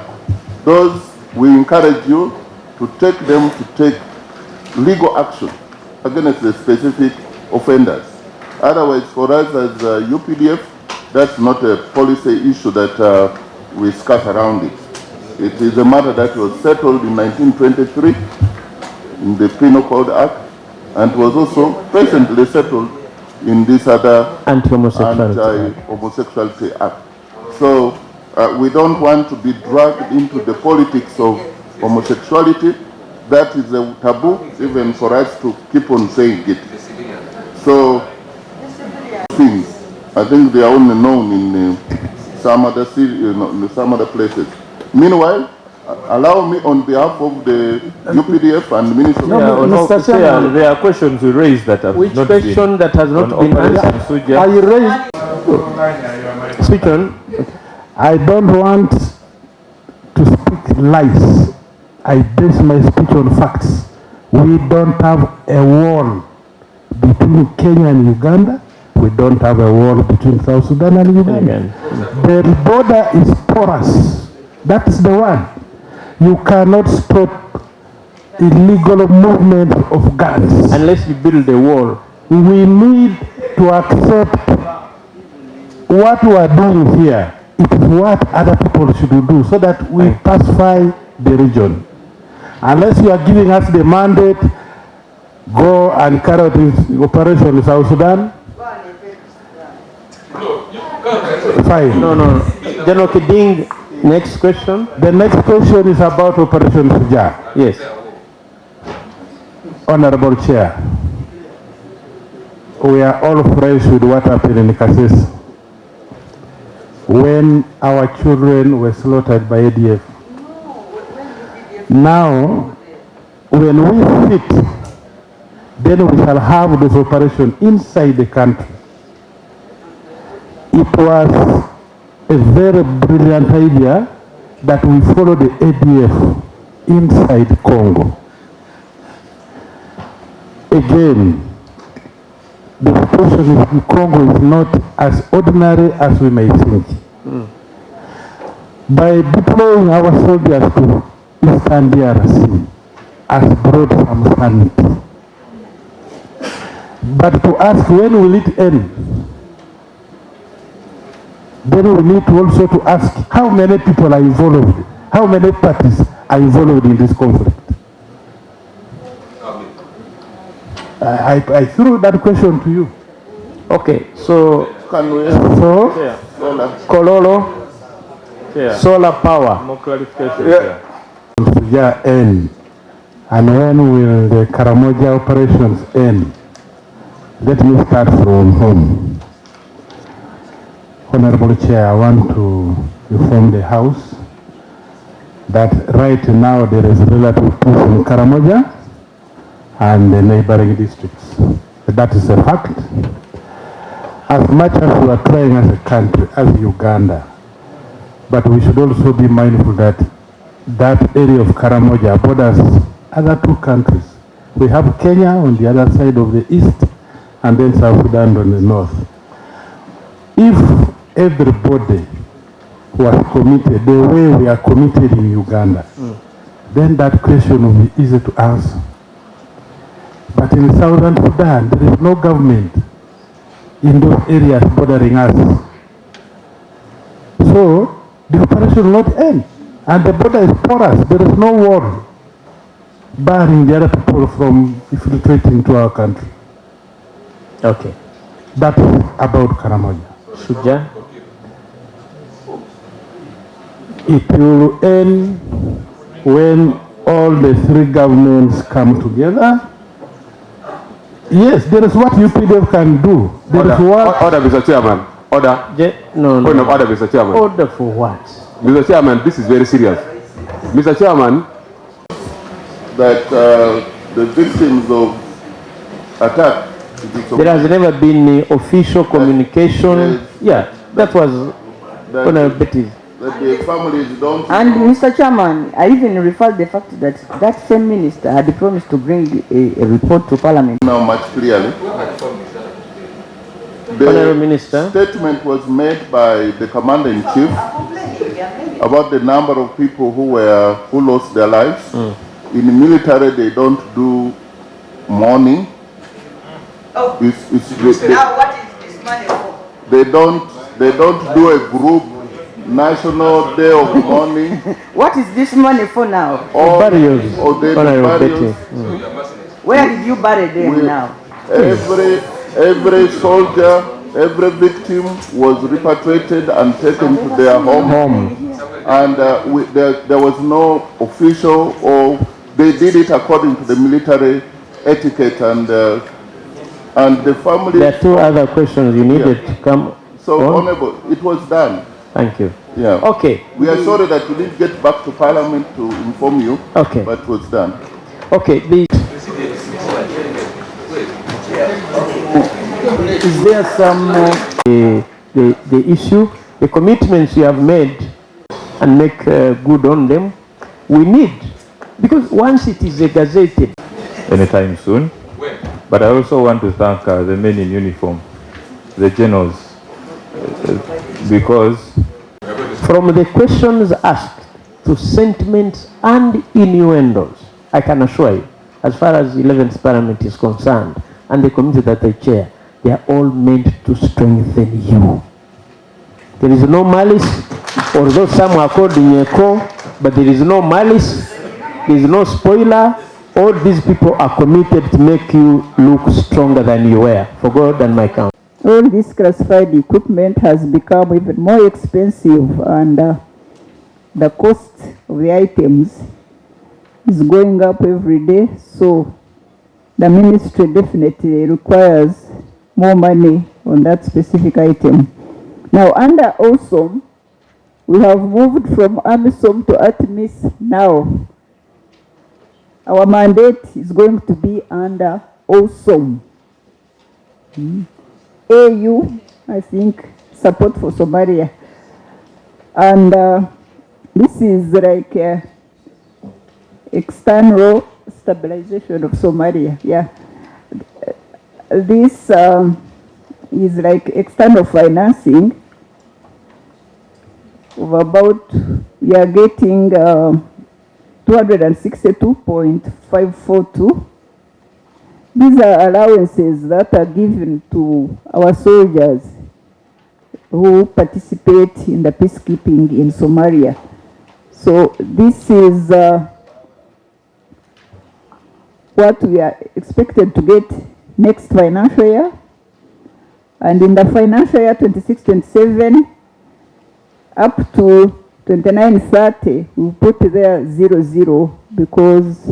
[SPEAKER 8] those we encourage you to take them to take legal action against the specific offenders. Otherwise, for us as UPDF, that's not a policy issue that we scatter around it. It is a matter that was settled in 1923 in the Penal Code Act, and was also presently settled in this other Anti-Homosexuality Act. So we don't want to be dragged into the politics of homosexuality. That is a taboo even for us to keep on saying it. So things, I think they are only known in some other places. Meanwhile, allow me on behalf of the UPDF and the Minister
[SPEAKER 3] Mr. Chairman, there are questions we raised that have not been.
[SPEAKER 2] That has not been answered?
[SPEAKER 12] Are you raised?
[SPEAKER 2] Switch on.
[SPEAKER 12] I don't want to speak lies. I base my speech on facts. We don't have a wall between Kenya and Uganda. We don't have a wall between South Sudan and Uganda. The border is porous. That's the one. You cannot stop illegal movement of guns
[SPEAKER 2] unless you build a wall.
[SPEAKER 12] We need to accept what we are doing here. It is what other people should do so that we pacify the region. Unless you are giving us the mandate, go and carry out this operation in South Sudan. Fine.
[SPEAKER 2] No. General Kiding, next question.
[SPEAKER 12] The next question is about Operation Suja.
[SPEAKER 2] Yes.
[SPEAKER 12] Honorable Chair, we are all fresh with what happened in Kasese when our children were slaughtered by ADF. Now, when we fit, then we shall have this operation inside the country. It was a very brilliant idea that we follow the ADF inside Congo. Again, the situation in Congo is not as ordinary as we may think. By deploying our soldiers to Eastern DRC has brought some sanity. But to ask when will it end, then we need to also to ask how many people are involved, how many parties are involved in this conflict. I threw that question to you.
[SPEAKER 2] Okay, so
[SPEAKER 8] Can we
[SPEAKER 2] Kololo, solar power.
[SPEAKER 3] More clarification.
[SPEAKER 12] Yeah, end. And when will the Karamoja operations end? Let me start from home. Honorable Chair, I want to inform the House that right now there is relative peace in Karamoja and the neighboring districts. That is a fact. As much as we are trying as a country, as Uganda, but we should also be mindful that that area of Karamoja borders other two countries. We have Kenya on the other side of the east and then South Sudan on the north. If everybody was committed the way we are committed in Uganda, then that question will be easy to answer. But in Southern Sudan, there is no government in those areas bordering us. So the operation will not end. And the border is porous. There is no wall barring the other people from infiltrating into our country.
[SPEAKER 2] Okay.
[SPEAKER 12] That is about Karamoja.
[SPEAKER 2] Shuja?
[SPEAKER 12] It will end when all the three governments come together. Yes, there is what UPDF can do. There is what...
[SPEAKER 15] Order, Mr. Chairman. Order.
[SPEAKER 2] No.
[SPEAKER 15] Order, Mr. Chairman.
[SPEAKER 2] Order for what?
[SPEAKER 15] Mr. Chairman, this is very serious. Mr. Chairman.
[SPEAKER 8] That the victims of attack.
[SPEAKER 2] There has never been official communication. Yeah, that was Betty.
[SPEAKER 8] That the families don't.
[SPEAKER 13] And Mr. Chairman, I even referred the fact that that same minister had promised to bring a report to Parliament.
[SPEAKER 8] Now much clearly.
[SPEAKER 2] Honourable Minister.
[SPEAKER 8] Statement was made by the Commander-in-Chief about the number of people who lost their lives. In the military, they don't do mourning.
[SPEAKER 16] Now, what is this money for?
[SPEAKER 8] They don't do a group national day of mourning.
[SPEAKER 13] What is this money for now?
[SPEAKER 8] Or
[SPEAKER 2] burials.
[SPEAKER 13] Where did you bury them now?
[SPEAKER 8] Every soldier, every victim was repatriated and taken to their home. And there was no official, or they did it according to the military etiquette, and the family.
[SPEAKER 2] There are two other questions you needed to come.
[SPEAKER 8] So,
[SPEAKER 2] on.
[SPEAKER 8] Honorable, it was done.
[SPEAKER 2] Thank you.
[SPEAKER 8] Yeah.
[SPEAKER 2] Okay.
[SPEAKER 8] We are sorry that we didn't get back to Parliament to inform you.
[SPEAKER 2] Okay.
[SPEAKER 8] But it was done.
[SPEAKER 2] Okay. Is there some the issue, the commitments you have made, and make good on them? We need, because once it is gazetted.
[SPEAKER 3] Anytime soon. But I also want to thank the men in uniform, the generals, because
[SPEAKER 2] from the questions asked to sentiments and innuendos, I can assure you, as far as 11th Parliament is concerned, and the committee that I chair, they are all meant to strengthen you. There is no malice, although some are called Nyeko, but there is no malice, there is no spoiler. All these people are committed to make you look stronger than you were, for God and my country.
[SPEAKER 7] All this classified equipment has become even more expensive, and the cost of the items is going up every day. So the ministry definitely requires more money on that specific item. Now, under AWSOM, we have moved from AMISOM to ATMIS now. Our mandate is going to be under AWESOM. AU, I think, support for Somalia. And this is like external stabilization of Somalia. Yeah. This is like external financing of about, we are getting 262.542. These are allowances that are given to our soldiers who participate in the peacekeeping in Somalia. So this is what we are expected to get next financial year. And in the financial year 26-27, up to 29-30, we put there 00 because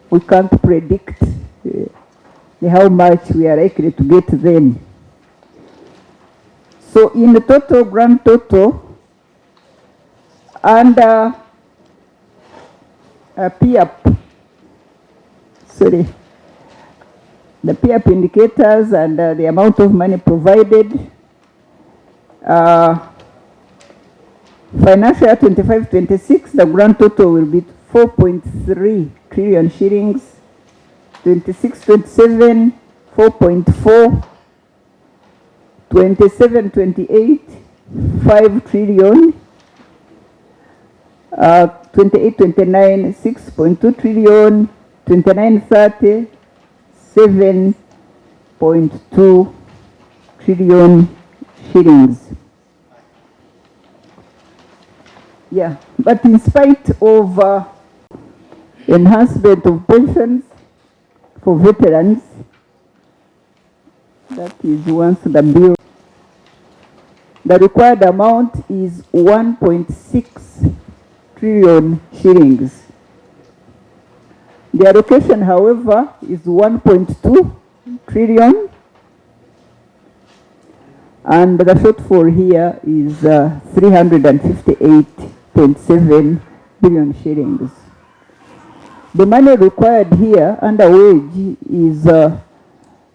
[SPEAKER 7] we can't predict how much we are likely to get then. So in the total, grand total, under PIAP, the PIAP indicators and the amount of money provided, financial year 25-26, the grand total will be 4.3 trillion shillings, 26-27, 4.4, 27-28, 5 trillion, 28-29, 6.2 trillion, 29-30, 7.2 trillion shillings. Yeah, but in spite of enhancement of pensions for veterans, that is once the bill, the required amount is 1.6 trillion shillings. The allocation, however, is 1.2 trillion, and the shortfall here is 358.7 billion shillings. The money required here under wage is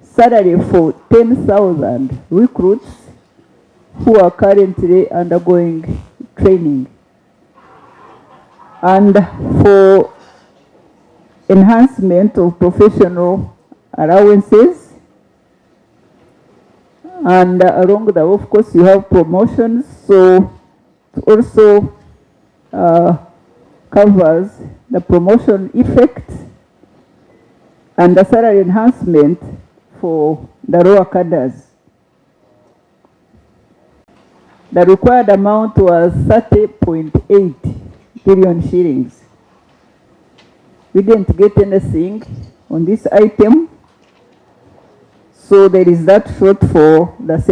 [SPEAKER 7] salary for 10,000 recruits who are currently undergoing training, and for enhancement of professional allowances, and along the, of course, you have promotions, so it also covers the promotion effect and the salary enhancement for the lower cadres. The required amount was 30.8 billion shillings. We didn't get anything on this item, so there is that shortfall.